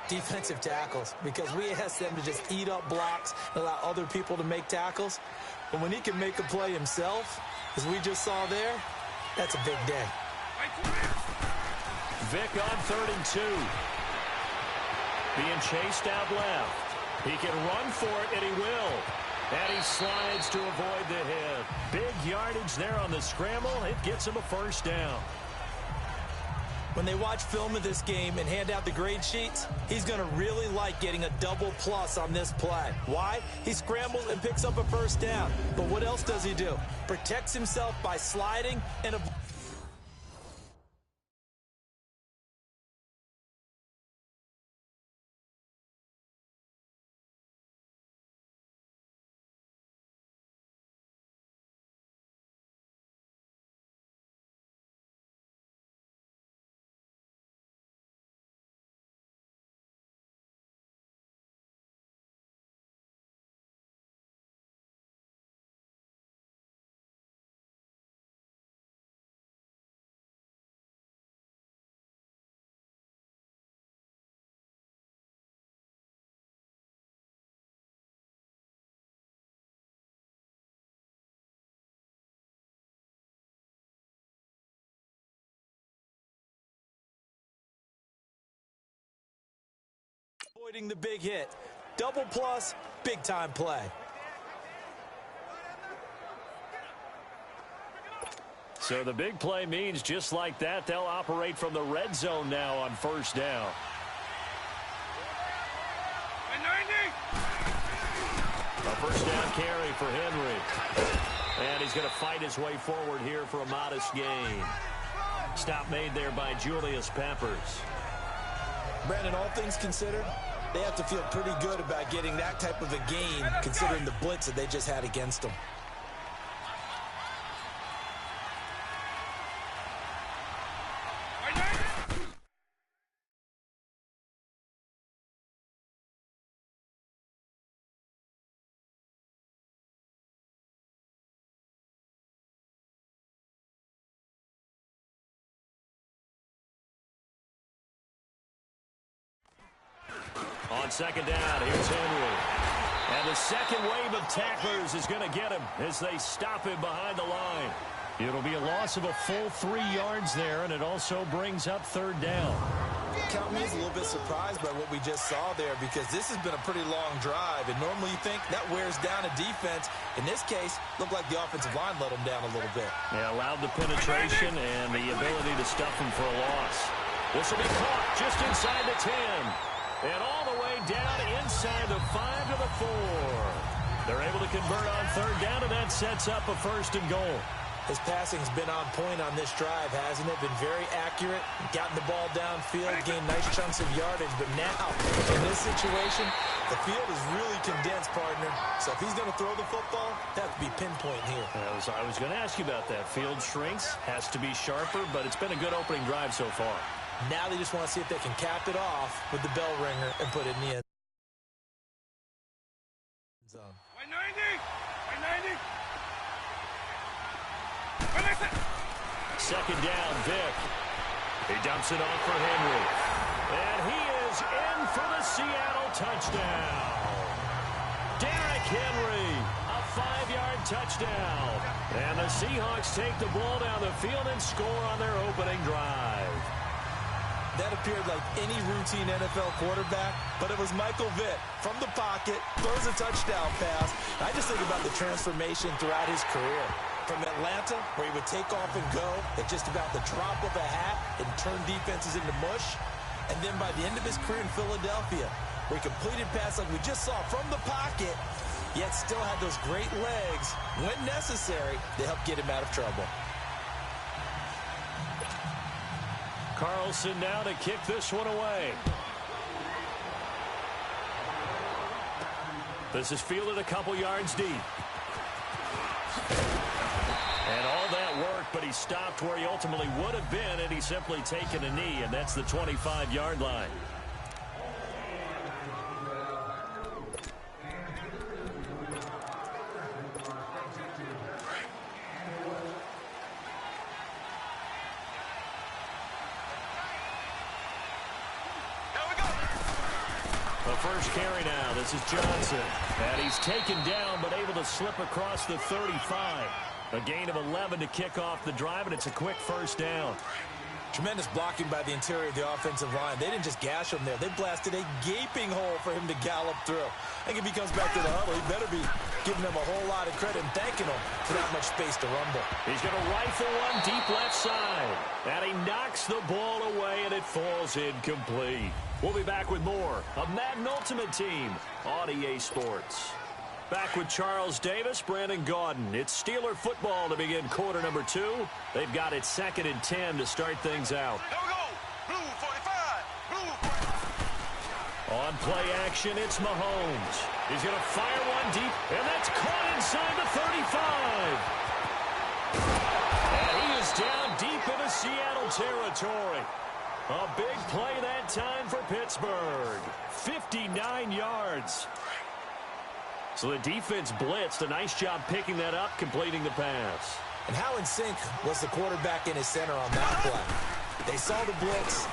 defensive tackles, because we ask them to just eat up blocks and allow other people to make tackles. But when he can make a play himself, as we just saw there, that's a big day.
Vic on 3rd and 2. Being chased out left. He can run for it, and he will. And he slides to avoid the hit. Big yardage there on the scramble. It gets him a first down.
When they watch film of this game and hand out the grade sheets, he's going to really like getting a double plus on this play. Why? He scrambles and picks up a first down. But what else does he do? Protects himself by sliding and avoiding the big hit. Double plus, big time play.
So the big play means just like that, they'll operate from the red zone now on first down. A first down carry for Henry. And he's going to fight his way forward here for a modest gain. Stop made there by Julius Peppers.
Brandon, all things considered, they have to feel pretty good about getting that type of a gain, considering the blitz that they just had against them.
On second down, here's Henry. And the second wave of tacklers is going to get him as they stop him behind the line. It'll be a loss of a full 3 yards there, and it also brings up 3rd down.
Count me as a little bit surprised by what we just saw there, because this has been a pretty long drive, and normally you think that wears down a defense. In this case, looked like the offensive line let them down a little bit.
They allowed the penetration and the ability to stuff him for a loss. This will be caught just inside the 10. And all the way down inside the 5 to the 4. They're able to convert on 3rd down, and that sets up a 1st and goal.
His passing's been on point on this drive, hasn't it? Been very accurate, gotten the ball downfield, gained nice chunks of yardage. But now, in this situation, the field is really condensed, partner. So if he's going to throw the football, that has to be pinpoint here.
I was going to ask you about that. Field shrinks, has to be sharper, but it's been a good opening drive so far.
Now they just want to see if they can cap it off with the bell ringer and put it in the end zone.
190!
Second down, Vic. He dumps it off for Henry. And he is in for the Seattle touchdown. Derrick Henry, a 5-yard touchdown. And the Seahawks take the ball down the field and score on their opening drive.
That appeared like any routine NFL quarterback, but it was Michael Vick from the pocket, throws a touchdown pass. I just think about the transformation throughout his career. From Atlanta, where he would take off and go at just about the drop of a hat and turn defenses into mush. And then by the end of his career in Philadelphia, where he completed passes like we just saw from the pocket, yet still had those great legs, when necessary, to help get him out of trouble.
Carlson now to kick this one away. This is fielded a couple yards deep. And all that work, but he stopped where he ultimately would have been, and he's simply taken a knee, and that's the 25-yard line. The first carry now. This is Johnson. And he's taken down, but able to slip across the 35. A gain of 11 to kick off the drive, and it's a quick first down.
Tremendous blocking by the interior of the offensive line. They didn't just gash him there. They blasted a gaping hole for him to gallop through. I think if he comes back to the huddle, he better be giving them a whole lot of credit and thanking them for that much space to rumble.
He's going to rifle one deep left side. And he knocks the ball away, and it falls incomplete. We'll be back with more of Madden Ultimate Team on EA Sports. Back with Charles Davis, Brandon Gaudin. It's Steeler football to begin quarter number 2. They've got it 2nd and 10 to start things out.
Here we go. Blue 45. Blue 45.
On play action, it's Mahomes. He's going to fire one deep, and that's caught inside the 35. And he is down deep into Seattle territory. A big play that time for Pittsburgh. 59 yards. So the defense blitzed. A nice job picking that up, completing the pass.
And how in sync was the quarterback in his center on that play? They saw the blitz,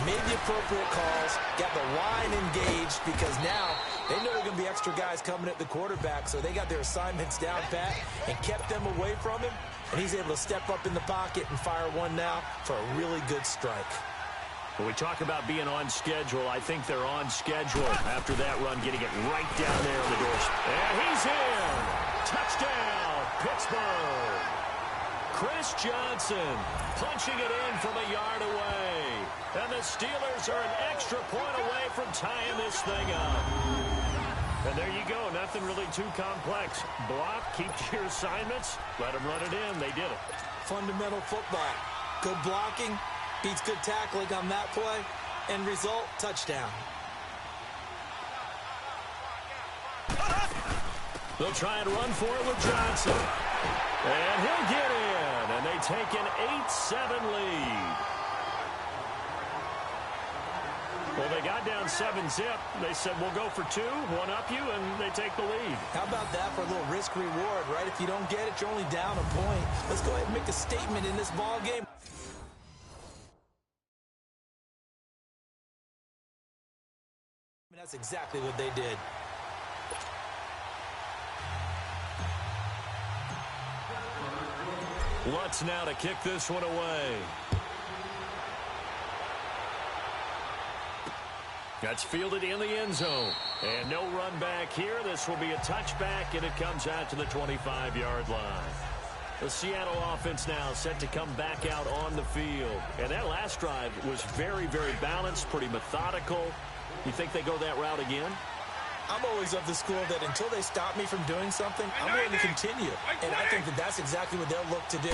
made the appropriate calls, got the line engaged, because now they know there are going to be extra guys coming at the quarterback, so they got their assignments down pat and kept them away from him, and he's able to step up in the pocket and fire one now for a really good strike.
When we talk about being on schedule, I think they're on schedule after that run, getting it right down there on the doorstep. And he's in! Touchdown, Pittsburgh! Chris Johnson punching it in from a yard away. And the Steelers are an extra point away from tying this thing up. And there you go. Nothing really too complex. Block, keep your assignments, let them run it in. They did it.
Fundamental football. Good blocking beats good tackling on that play. End result, touchdown.
They'll try and run for it with Johnson. And he'll get in. And they take an 8-7 lead. Well, they got down 7-zip. They said, we'll go for 2, one up you, and they take the lead.
How about that for a little risk-reward, right? If you don't get it, you're only down a point. Let's go ahead and make a statement in this ball game. That's exactly what they did.
Lutz now to kick this one away. That's fielded in the end zone. And no run back here. This will be a touchback, and it comes out to the 25-yard line. The Seattle offense now set to come back out on the field. And that last drive was very, very balanced, pretty methodical. You think they go that route again?
I'm always of the school that until they stop me from doing something, I'm going to continue. And I think that that's exactly what they'll look to do.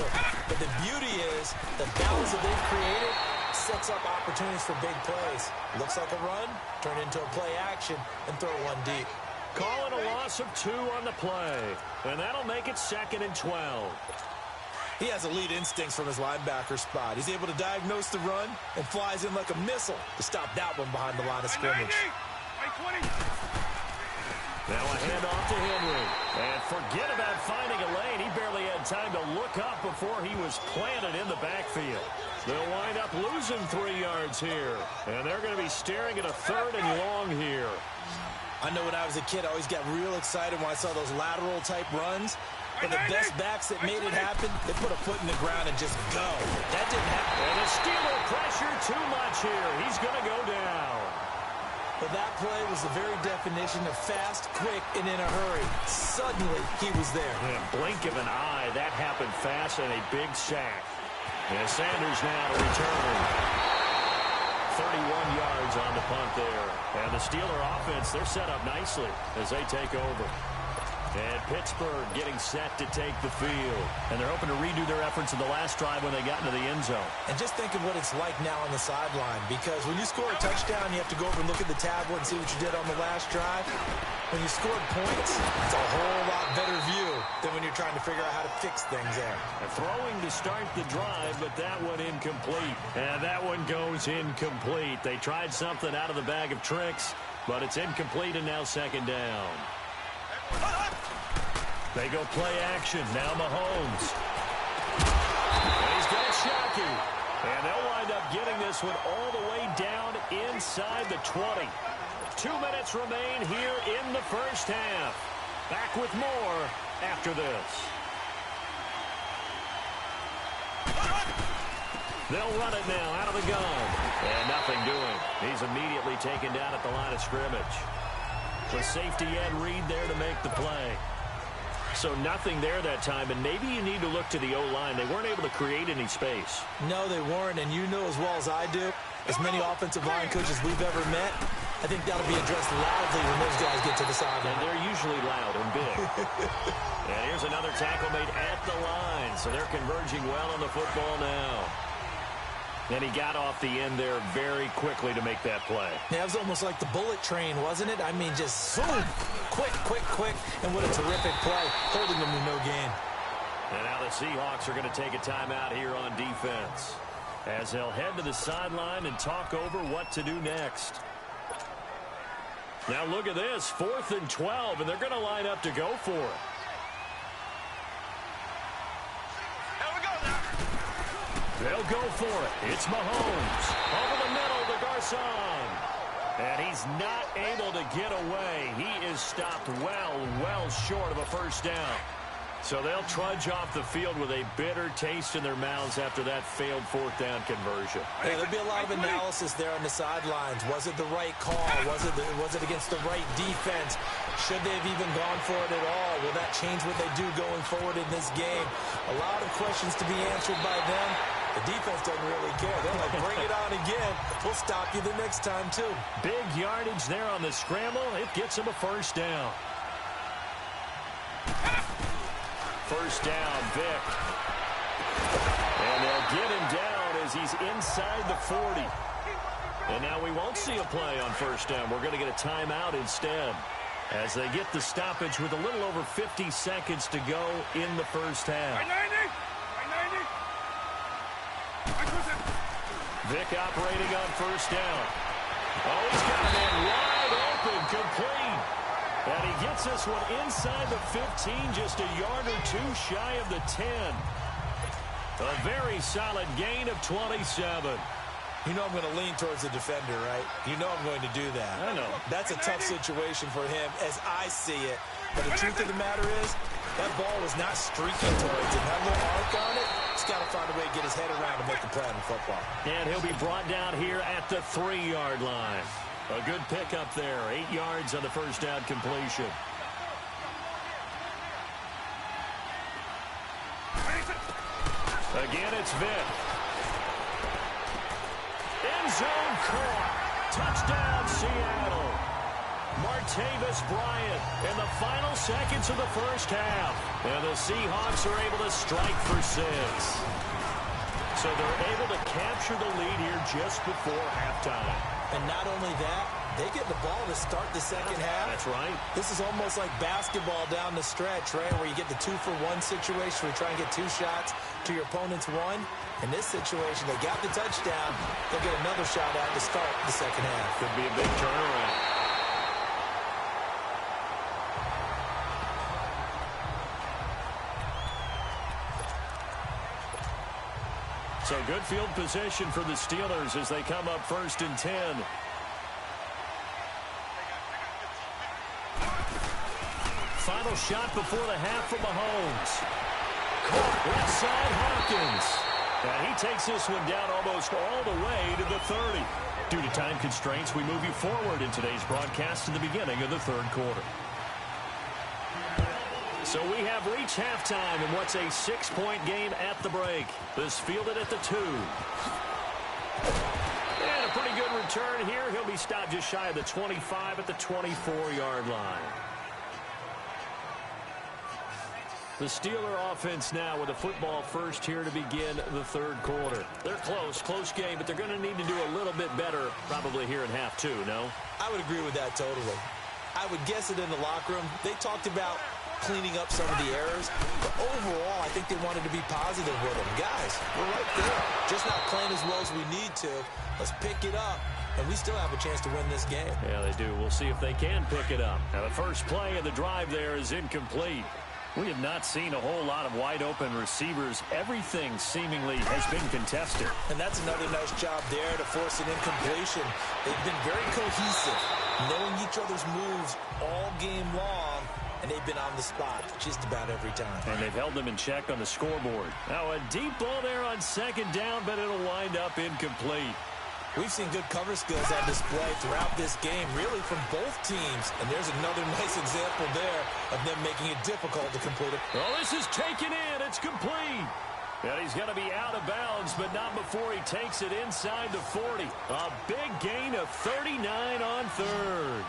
But the beauty is the balance that they've created sets up opportunities for big plays. Looks like a run, turn into a play action, and throw one deep.
Calling a loss of 2 on the play. And that'll make it 2nd and 12.
He has elite instincts from his linebacker spot. He's able to diagnose the run and flies in like a missile to stop that one behind the line of scrimmage.
Now a handoff to Henry. And forget about finding a lane. He barely had time to look up before he was planted in the backfield. They'll wind up losing 3 yards here. And they're going to be staring at a 3rd and long here.
I know when I was a kid, I always got real excited when I saw those lateral-type runs. But the best backs that made it happen, they put a foot in the ground and just go. That didn't happen.
And the Steeler pressure too much here. He's going to go down.
But that play was the very definition of fast, quick, and in a hurry. Suddenly, he was there.
In a blink of an eye, that happened fast and a big sack. And Sanders now to return. 31 yards on the punt there. And the Steeler offense, they're set up nicely as they take over. And Pittsburgh getting set to take the field. And they're hoping to redo their efforts in the last drive when they got into the end zone.
And just think of what it's like now on the sideline. Because when you score a touchdown, you have to go over and look at the tablet and see what you did on the last drive. When you scored points, it's a whole lot better view than when you're trying to figure out how to fix things there.
And throwing to start the drive, but that one incomplete. And that one goes incomplete. They tried something out of the bag of tricks, but it's incomplete and now 2nd down. They go play action. Now Mahomes. And he's got Shockey. And they'll wind up getting this one all the way down inside the 20. 2 minutes remain here in the first half. Back with more after this. They'll run it now out of the gun. And nothing doing. He's immediately taken down at the line of scrimmage. With safety Ed Reed there to make the play. So nothing there that time, and maybe you need to look to the O-line. They weren't able to create any space.
No, they weren't, and you know as well as I do, as many offensive line coaches we've ever met, I think that'll be addressed loudly when those guys get to the sideline.
And they're usually loud and big. And here's another tackle made at the line, so they're converging well on the football now. And he got off the end there very quickly to make that play.
Yeah, it was almost like the bullet train, wasn't it? I mean, just zoom, quick, and what a terrific play, holding them to no gain.
And now the Seahawks are going to take a timeout here on defense, as they'll head to the sideline and talk over what to do next. Now look at this, 4th and 12, and they're going to line up to go for it. They'll go for it. It's Mahomes. Over the middle to Garcon. And he's not able to get away. He is stopped well short of a first down. So they'll trudge off the field with a bitter taste in their mouths after that failed 4th down conversion.
Yeah, there'll be a lot of analysis there on the sidelines. Was it the right call? Was it against the right defense? Should they have even gone for it at all? Will that change what they do going forward in this game? A lot of questions to be answered by them. The defense doesn't really care. They're like, bring it on again. We'll stop you the next time, too.
Big yardage there on the scramble. It gets him a first down. First down, Vic. And they'll get him down as he's inside the 40. And now we won't see a play on first down. We're going to get a timeout instead, as they get the stoppage with a little over 50 seconds to go in the first half. Vic operating on first down. Oh, he's got a man wide open, complete. And he gets this one inside the 15, just a yard or two shy of the 10. A very solid gain of 27.
You know I'm going to lean towards the defender, right? You know I'm going to do that.
I know.
That's a tough situation for him as I see it. But the truth of the matter is, that ball was not streaking towards him. That little arc on it, he's got to find a way to get his head around to make the play in football.
And he'll be brought down here at the 3-yard line. A good pickup there. 8 yards on the first down completion. Again, it's Vic. End zone caught. Touchdown, Seattle. Martavis Bryant in the final seconds of the first half. And the Seahawks are able to strike for 6. So they're able to capture the lead here just before halftime.
And not only that, they get the ball to start the second half.
That's right.
This is almost like basketball down the stretch, right, where you get the 2-for-1 situation where you try and get 2 shots to your opponent's 1. In this situation, they got the touchdown. They'll get another shot out to start the second half.
Could be a big turnaround. So good field position for the Steelers as they come up 1st and 10. Final shot before the half for Mahomes. Caught left side Hopkins. And he takes this one down almost all the way to the 30. Due to time constraints, we move you forward in today's broadcast to the beginning of the 3rd quarter. So we have reached halftime in what's a 6-point game at the break. This fielded at the 2. And a pretty good return here. He'll be stopped just shy of the 25 at the 24-yard line. The Steeler offense now with a football first here to begin the 3rd quarter. They're close game, but they're going to need to do a little bit better probably here in half 2, no?
I would agree with that totally. I would guess it in the locker room. They talked about cleaning up some of the errors, but overall, I think they wanted to be positive with them. Guys, we're right there. Just not playing as well as we need to. Let's pick it up, and we still have a chance to win this game.
Yeah, they do. We'll see if they can pick it up. Now, the first play of the drive there is incomplete. We have not seen a whole lot of wide-open receivers. Everything seemingly has been contested.
And that's another nice job there to force an incompletion. They've been very cohesive, knowing each other's moves all game long, and they've been on the spot just about every time.
And they've held them in check on the scoreboard. Now a deep ball there on second down, but it'll wind up incomplete.
We've seen good cover skills on display throughout this game, really from both teams. And there's another nice example there of them making it difficult to complete it.
Well, this is taken in. It's complete. And he's going to be out of bounds, but not before he takes it inside the 40. A big gain of 39 on third.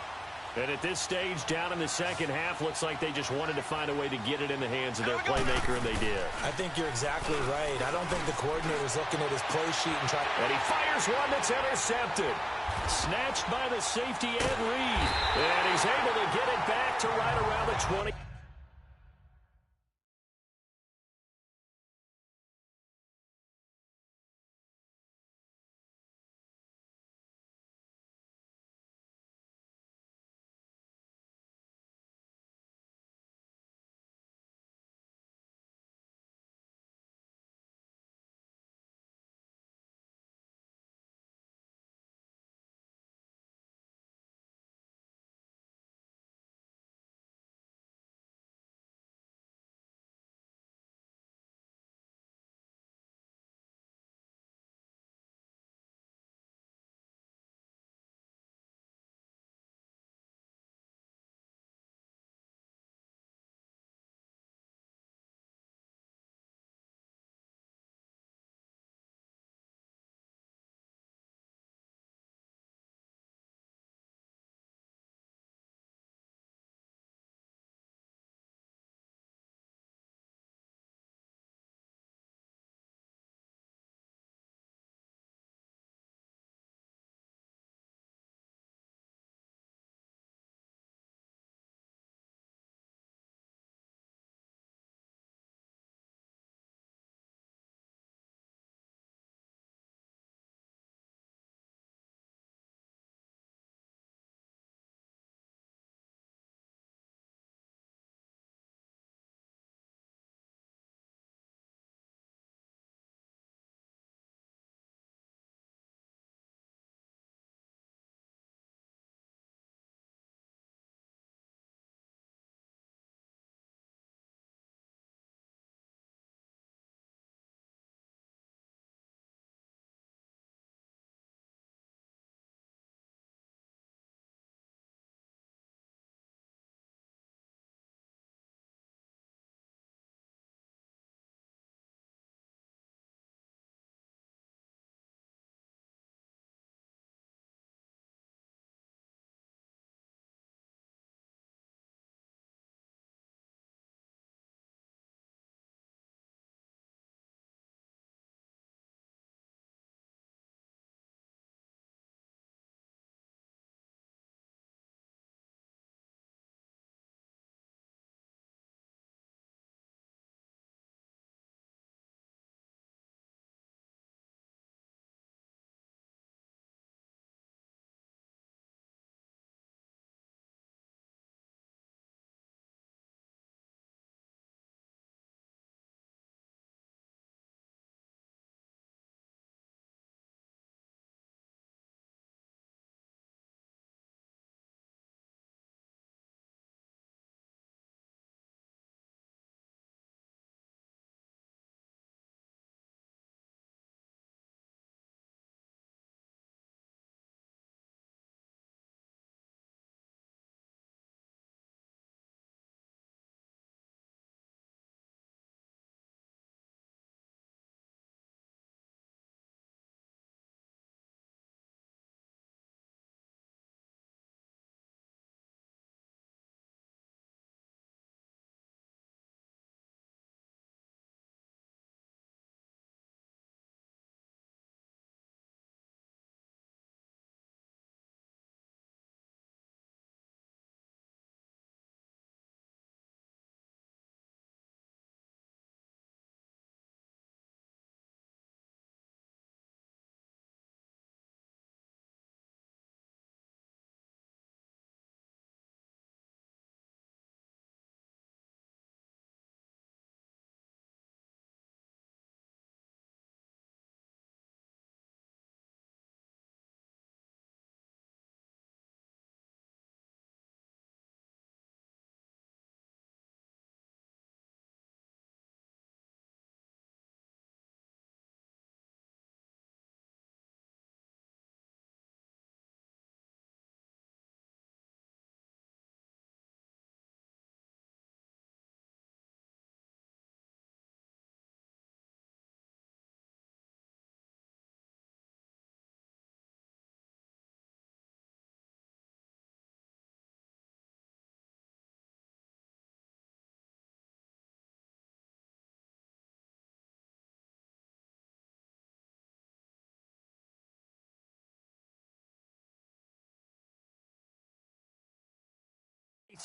And at this stage, down in the second half, looks like they just wanted to find a way to get it in the hands of their playmaker, and they did.
I think you're exactly right. I don't think the coordinator's looking at his play sheet and trying.
And he fires one that's intercepted. Snatched by the safety, Ed Reed. And he's able to get it back to right around the 20.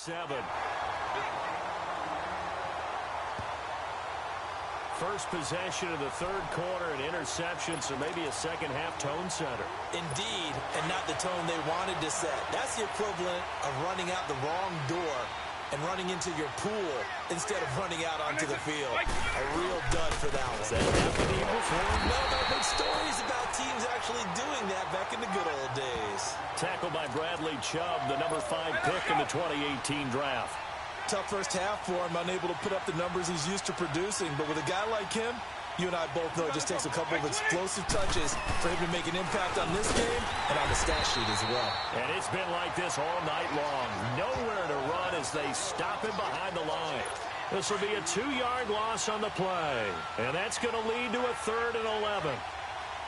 7. First possession of the third quarter, an interception, so maybe a second-half tone setter.
Indeed, and not the tone they wanted to set. That's the equivalent of running out the wrong door and running into your pool instead of running out onto the field. A real dud for that one.
Has that happened to you before?
No, I've heard stories about teams actually doing that back in the good old days.
Tackled by Bradley Chubb, the number 5 pick in the 2018 draft.
Tough first half for him, unable to put up the numbers he's used to producing. But with a guy like him, you and I both know it just takes a couple of explosive touches for him to make an impact on this game and on the stat sheet as well.
And it's been like this all night long. Nowhere to run as they stop him behind the line. This will be a 2-yard loss on the play. And that's going to lead to a 3rd and 11.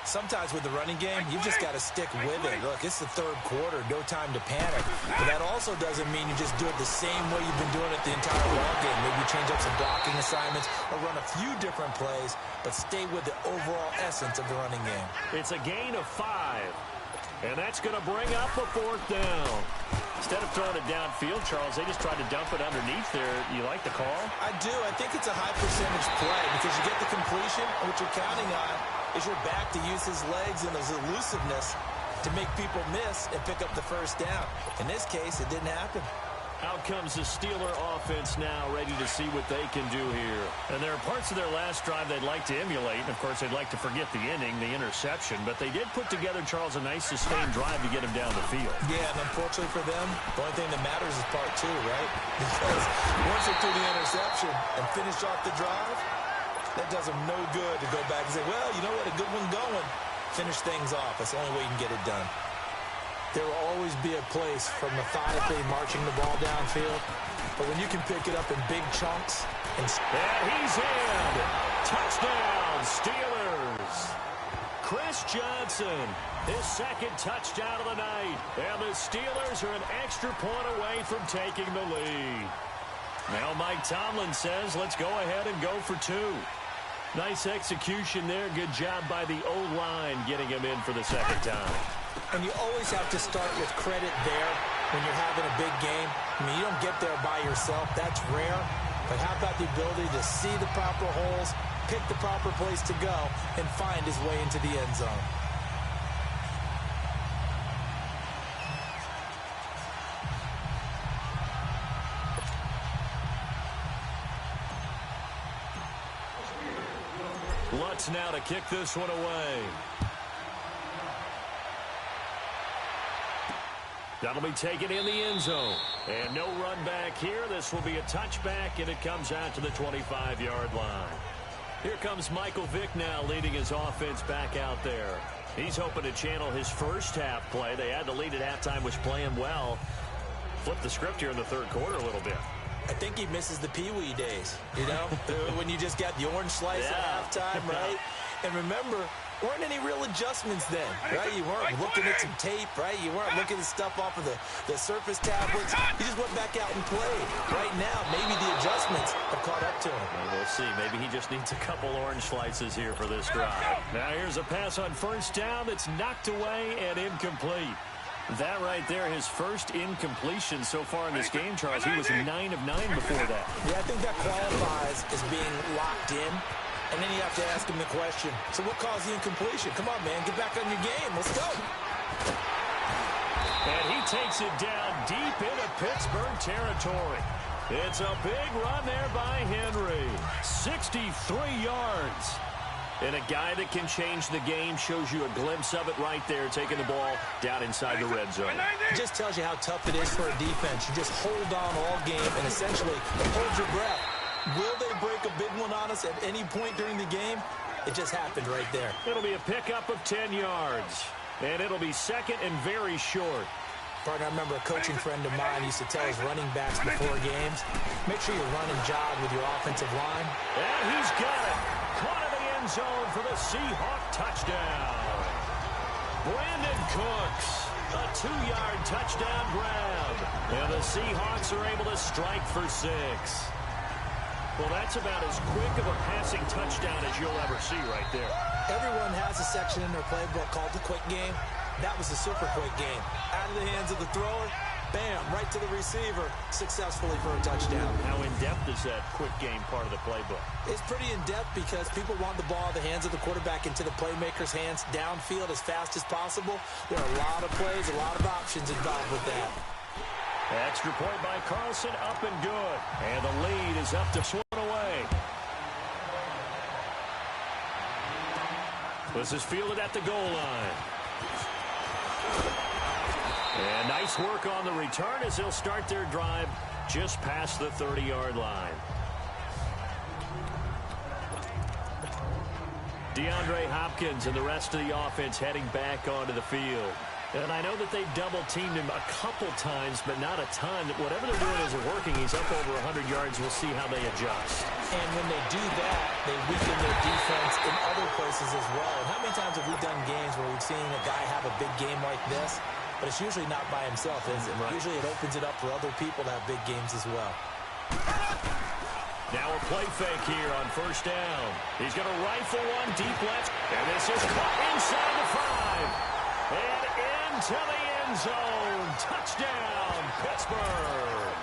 Sometimes with the running game, you've just got to stick with it. Look, it's the third quarter, no time to panic. But that also doesn't mean you just do it the same way you've been doing it the entire ball game. Maybe change up some blocking assignments or run a few different plays, but stay with the overall essence of the running game.
It's a gain of 5. And that's going to bring up a 4th down. Instead of throwing it downfield, Charles, they just tried to dump it underneath there. You like the call?
I do. I think it's a high percentage play because you get the completion, and what you're counting on is your back to use his legs and his elusiveness to make people miss and pick up the first down. In this case, it didn't happen.
Out comes the Steeler offense now, ready to see what they can do here. And there are parts of their last drive they'd like to emulate. And, of course, they'd like to forget the inning, the interception. But they did put together, Charles, a nice sustained drive to get him down the field.
Yeah, and unfortunately for them, the only thing that matters is part 2, right? Because once they threw the interception and finished off the drive, that does them no good to go back and say, well, you know what, a good one going. Finish things off. That's the only way you can get it done. There will always be a place for methodically marching the ball downfield. But when you can pick it up in big chunks and
he's in. Touchdown, Steelers. Chris Johnson, his 2nd touchdown of the night. And the Steelers are an extra point away from taking the lead. Now Mike Tomlin says, let's go ahead and go for 2. Nice execution there. Good job by the O-line getting him in for the 2nd time.
And you always have to start with credit there when you're having a big game. I mean, you don't get there by yourself. That's rare. But how about the ability to see the proper holes, pick the proper place to go, and find his way into the end zone?
Lutz now to kick this one away. That'll be taken in the end zone. And no run back here. This will be a touchback, and it comes out to the 25-yard line. Here comes Michael Vick now leading his offense back out there. He's hoping to channel his first half play. They had the lead at halftime, was playing well. Flip the script here in the third quarter a little bit.
I think he misses the Pee-wee days, you know, when you just got the orange slice at halftime, right? And remember, weren't any real adjustments then, right? You weren't looking at some tape, right? You weren't looking at stuff off of the surface tablets. You just went back out and played. Right now, maybe the adjustments have caught up to him.
Well, we'll see. Maybe he just needs a couple orange slices here for this drive. Now here's a pass on first down that's knocked away and incomplete. That right there, his first incompletion so far in this game, Charles. He was 9 of 9 before that.
Yeah, I think that qualifies as being locked in. And then you have to ask him the question, so what caused the incompletion? Come on, man, get back on your game. Let's go.
And he takes it down deep into Pittsburgh territory. It's a big run there by Henry. 63 yards. And a guy that can change the game, shows you a glimpse of it right there, taking the ball down inside the red zone.
It just tells you how tough it is for a defense. You just hold on all game and essentially hold your breath. Will they break a big one on us at any point during the game? It just happened right there.
It'll be a pickup of 10 yards. And it'll be 2nd and very short.
Partner, I remember a coaching friend of mine used to tell his running backs before games, make sure you run and jog with your offensive line.
And he's got it. Caught in the end zone for the Seahawk touchdown. Brandon Cooks, a 2-yard touchdown grab. And the Seahawks are able to strike for 6. Well, that's about as quick of a passing touchdown as you'll ever see right there.
Everyone has a section in their playbook called the quick game. That was the super quick game. Out of the hands of the thrower, Bam, right to the receiver, successfully for a touchdown.
How in-depth is that quick game part of the playbook?
It's pretty in-depth because people want the ball in the hands of the quarterback into the playmaker's hands downfield as fast as possible. There are a lot of plays, a lot of options involved with that.
Extra point by Carlson, up and good. And the lead is up to 1 away. This is fielded at the goal line. And nice work on the return as they'll start their drive just past the 30-yard line. DeAndre Hopkins and the rest of the offense heading back onto the field. And I know that they've double-teamed him a couple times, but not a ton. Whatever they're doing isn't working. He's up over 100 yards. We'll see how they adjust.
And when they do that, they weaken their defense in other places as well. And how many times have we done games where we've seen a guy have a big game like this? But it's usually not by himself, is it? Right. Usually it opens it up for other people to have big games as well.
Now a play fake here on first down. He's going to rifle one deep left. And this is caught inside the 5. And into the end zone. Touchdown, Pittsburgh.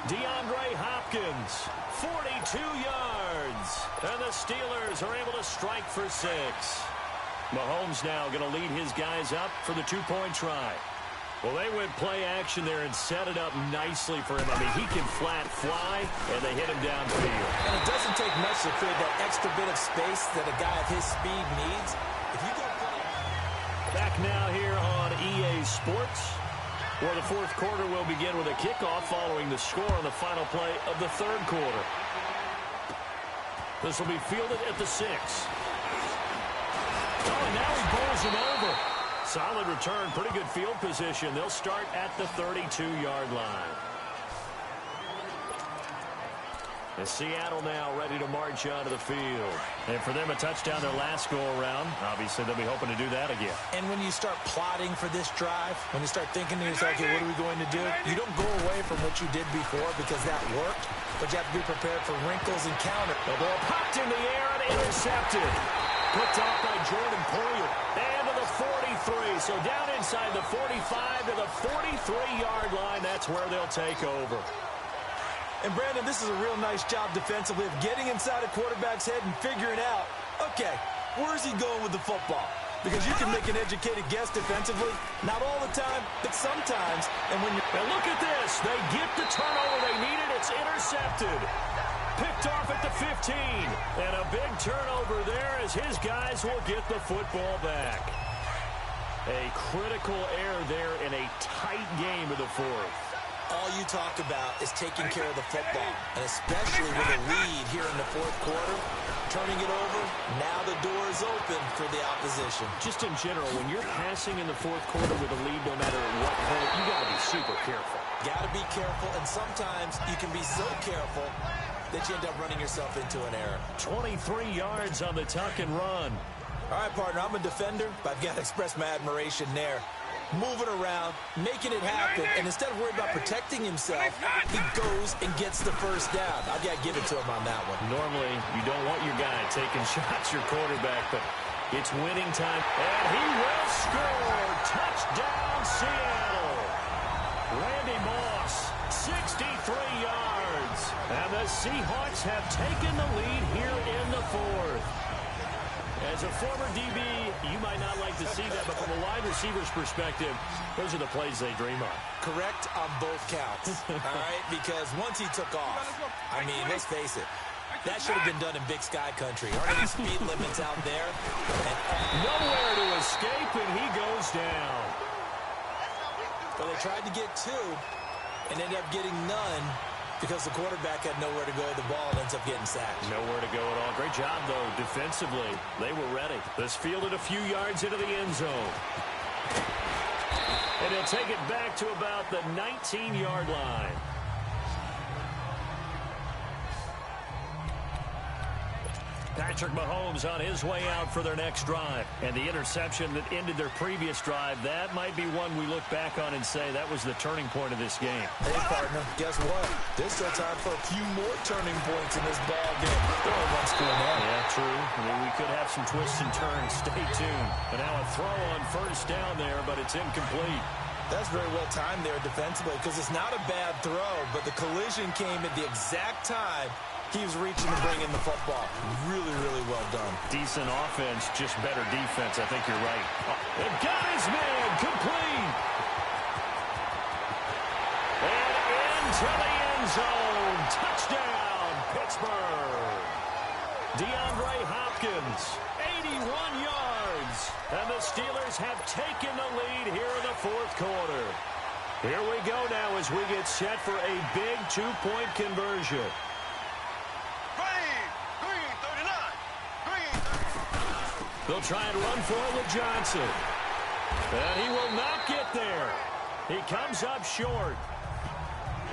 DeAndre Hopkins, 42 yards. And the Steelers are able to strike for 6. Mahomes now going to lead his guys up for the two-point try. Well, they went play action there and set it up nicely for him. I mean, he can flat fly, and they hit him downfield.
And it doesn't take much to create that extra bit of space that a guy of his speed needs. If you go
back now here on EA Sports, where the fourth quarter will begin with a kickoff following the score on the final play of the third quarter. This will be fielded at the 6. Oh, and now he bowls him over. Solid return, pretty good field position. They'll start at the 32-yard line. And Seattle now ready to march onto the field. And for them, a touchdown their last go-around. Obviously, they'll be hoping to do that again.
And when you start plotting for this drive, when you start thinking to yourself, okay, what are we going to do? You don't go away from what you did before because that worked, but you have to be prepared for wrinkles and counter.
The ball popped in the air and intercepted. Picked off by Jordan Poyer. And to the 43. So down inside the 45 to the 43-yard line. That's where they'll take over.
And, Brandon, this is a real nice job defensively of getting inside a quarterback's head and figuring out, okay, where's he going with the football? Because you can make an educated guess defensively. Not all the time, but sometimes. And when you're...
And look at this. They get the turnover they needed. It's intercepted. Picked off at the 15. And a big turnover there as his guys will get the football back. A critical error there in a tight game of the fourth.
All you talk about is taking care of the football, and especially with a lead here in the fourth quarter, turning it over, now the door is open for the opposition.
Just in general, when you're passing in the fourth quarter with a lead, no matter what point, you got to be super careful.
Got to be careful, and sometimes you can be so careful that you end up running yourself into an error.
23 yards on the tuck and run.
All right, partner, I'm a defender, but I've got to express my admiration there. Moving around, making it happen, and instead of worrying about protecting himself, he goes and gets the first down. I've got to give it to him on that one.
Normally, you don't want your guy taking shots, your quarterback, but it's winning time. And he will score. Touchdown, Seattle. Randy Moss, 63 yards. And the Seahawks have taken the lead here in the fourth. As a former DB, you might not like to see that, but from a wide receiver's perspective, those are the plays they dream of.
Correct on both counts, all right? Because once he took off, I mean, let's face it, that should have been done in Big Sky country. Aren't any speed limits out there? And
nowhere to escape, and he goes down.
Well, they tried to get two and ended up getting none, because the quarterback had nowhere to go with the ball and ends up getting sacked.
Nowhere to go at all. Great job, though, defensively. They were ready. This fielded a few yards into the end zone. And he'll take it back to about the 19-yard line. Patrick Mahomes on his way out for their next drive. And the interception that ended their previous drive, that might be one we look back on and say that was the turning point of this game.
Hey, partner, guess what? There's still time for a few more turning points in this ball game. They're only one score now.
Yeah, true. I mean, we could have some twists and turns. Stay tuned. But now a throw on first down there, but it's incomplete.
That's very well timed there defensively because it's not a bad throw, but the collision came at the exact time he was reaching to bring in the football. Really, really well done.
Decent offense, just better defense. I think you're right. And got his man complete. And into the end zone. Touchdown, Pittsburgh. DeAndre Hopkins, 81 yards. And the Steelers have taken the lead here in the fourth quarter. Here we go now as we get set for a big two-point conversion.
Green 39. Green 39.
They'll try and run for it with Johnson. And he will not get there. He comes up short.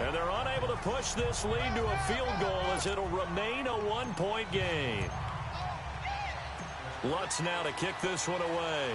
And they're unable to push this lead to a field goal as it'll remain a one-point game. Lutz now to kick this one away.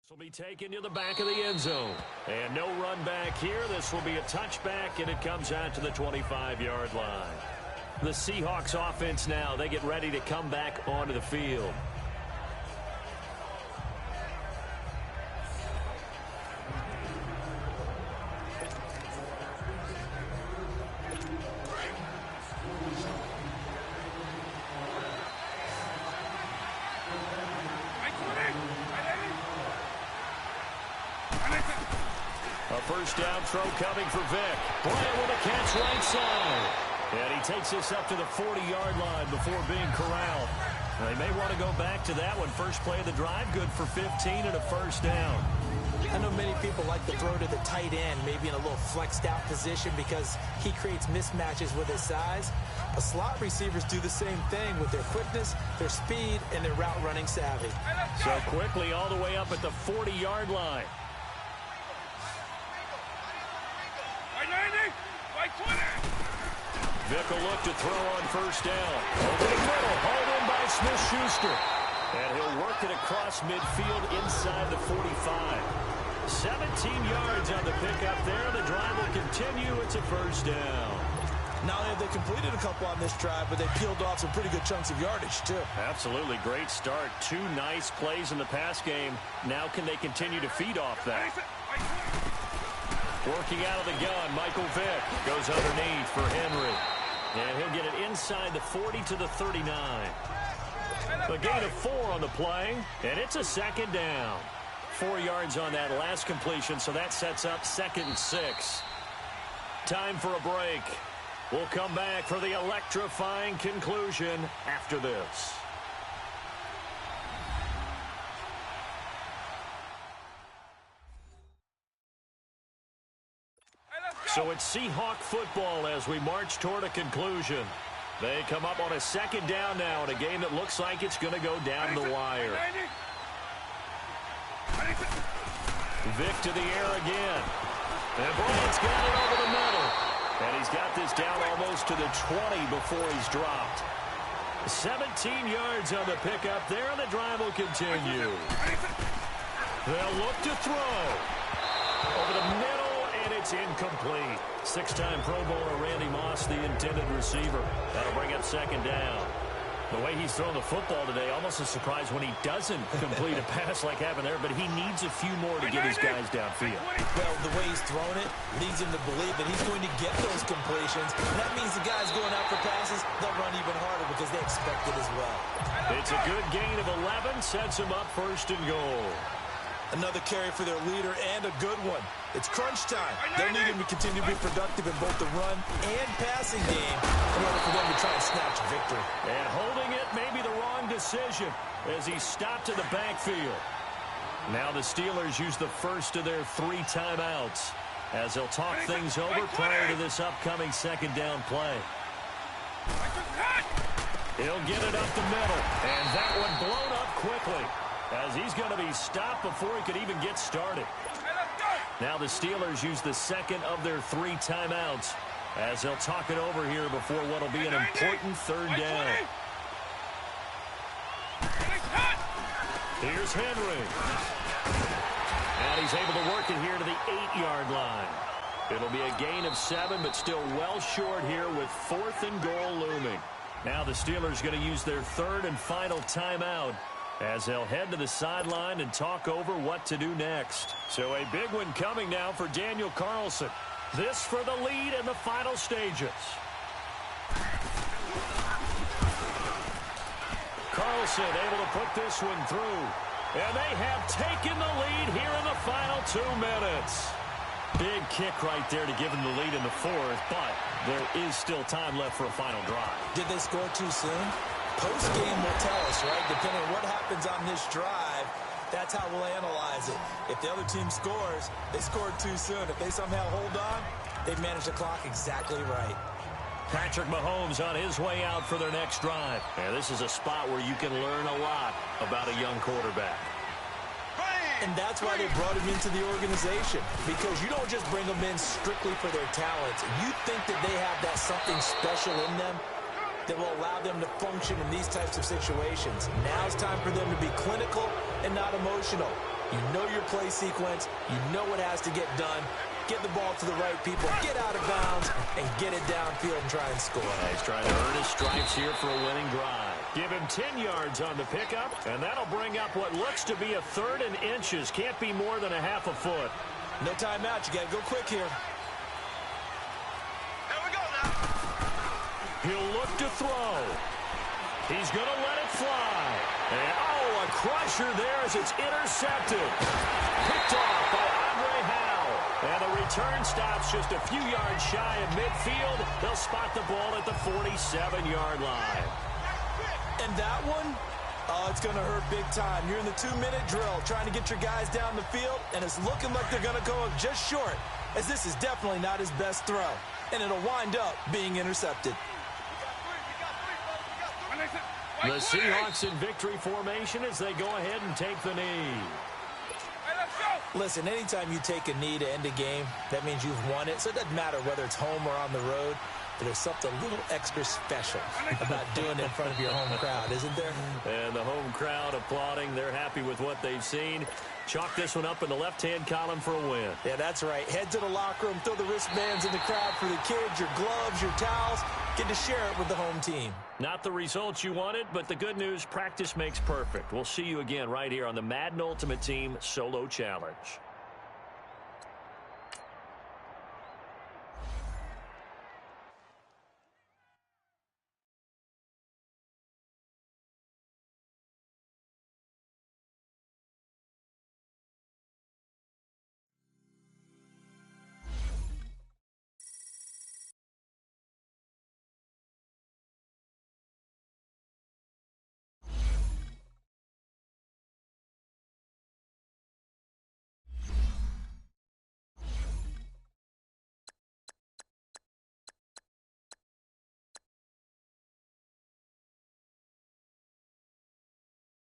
Will be taken to the back of the end zone. And no run back here. This will be a touchback, and it comes out to the 25-yard line. The Seahawks offense now, they get ready to come back onto the field.
A
first down throw coming for Vic. Bryant with a catch right side. And he takes this up to the 40-yard line before being corralled. Now, they may want to go back to that one. First play of the drive, good for 15 and a first down.
I know many people like to throw to the tight end, maybe in a little flexed out position because he creates mismatches with his size. But slot receivers do the same thing with their quickness, their speed, and their route running savvy.
So quickly all the way up at the 40-yard line. Vic will look to throw on first down. Opening middle, hauled in by Smith-Schuster. And he'll work it across midfield inside the 45. 17 yards on the pickup there. The drive will continue. It's a first down.
Not only have they completed a couple on this drive, but they peeled off some pretty good chunks of yardage, too.
Absolutely. Great start. 2 nice plays in the pass game. Now can they continue to feed off that? Working out of the gun, Michael Vick goes underneath for Henry. And he'll get it inside the 40 to the 39. A gain of 4 on the play, and it's a second down. 4 yards on that last completion, so that sets up 2nd and 6. Time for a break. We'll come back for the electrifying conclusion after this. So it's Seahawk football as we march toward a conclusion. They come up on a second down now in a game that looks like it's going to go down the wire. Vic to the air again. And Bryant's got it over the middle. And he's got this down almost to the 20 before he's dropped. 17 yards on the pickup there, and the drive will continue. They'll look to throw. Over the middle. It's incomplete. 6-time Pro Bowler Randy Moss, the intended receiver. That'll bring up second down. The way he's thrown the football today, almost a surprise when he doesn't complete a pass like happened there, but he needs a few more to get his guys downfield.
Well, the way he's thrown it leads him to believe that he's going to get those completions. And that means the guys going out for passes, they'll run even harder because they expect it as well.
It's a good gain of 11, sets him up first and goal.
Another carry for their leader and a good one. It's crunch time. They'll need him to continue to be productive in both the run and passing game in order for them to try and snatch victory.
And holding it may be the wrong decision as he stopped in the backfield. Now the Steelers use the first of their 3 timeouts as they'll talk things over prior to this upcoming second down play. He'll get it up the middle, and that one blown up quickly, as he's going to be stopped before he could even get started. Now the Steelers use the second of their 3 timeouts as they'll talk it over here before what will be an important third down. Here's Henry. And he's able to work it here to the 8-yard line. It'll be a gain of 7, but still well short here with 4th and goal looming. Now the Steelers going to use their 3rd and final timeout as they'll head to the sideline and talk over what to do next. So a big one coming now for Daniel Carlson. This for the lead in the final stages. Carlson able to put this one through. And they have taken the lead here in the final 2 minutes. Big kick right there to give them the lead in the 4th, but there is still time left for a final drive.
Did they score too soon? Post-game will tell us, right? Depending on what happens on this drive, that's how we'll analyze it. If the other team scores, they scored too soon. If they somehow hold on, they've managed the clock exactly right.
Patrick Mahomes on his way out for their next drive. And this is a spot where you can learn a lot about a young quarterback.
And that's why they brought him into the organization, because you don't just bring them in strictly for their talents. You think that they have that something special in them that will allow them to function in these types of situations. Now it's time for them to be clinical and not emotional. You know your play sequence. You know what has to get done. Get the ball to the right people, get out of bounds, and get it downfield and try and score.
He's trying to earn his stripes here for a winning drive. Give him 10 yards on the pickup, and that'll bring up what looks to be a 3rd and inches. Can't be more than a half a foot.
No timeout. You got to go quick here.
Here we go now.
He'll look to throw. He's going to let it fly. And, oh, a crusher there as it's intercepted. Picked off by Andre Howe. And the return stops just a few yards shy of midfield. They'll spot the ball at the 47-yard line.
And that one, oh, it's going to hurt big time. You're in the 2-minute drill trying to get your guys down the field, and it's looking like they're going to go just short, as this is definitely not his best throw. And it'll wind up being intercepted.
The Seahawks in victory formation as they go ahead and take the knee.
Listen, anytime you take a knee to end a game, that means you've won it. So it doesn't matter whether it's home or on the road. But there's something a little extra special about doing it in front of your home crowd, isn't there?
And the home crowd applauding. They're happy with what they've seen. Chalk this one up in the left-hand column for a win.
Yeah, that's right. Head to the locker room, throw the wristbands in the crowd for the kids, your gloves, your towels. Get to share it with the home team.
Not the results you wanted, but the good news, practice makes perfect. We'll see you again right here on the Madden Ultimate Team Solo Challenge.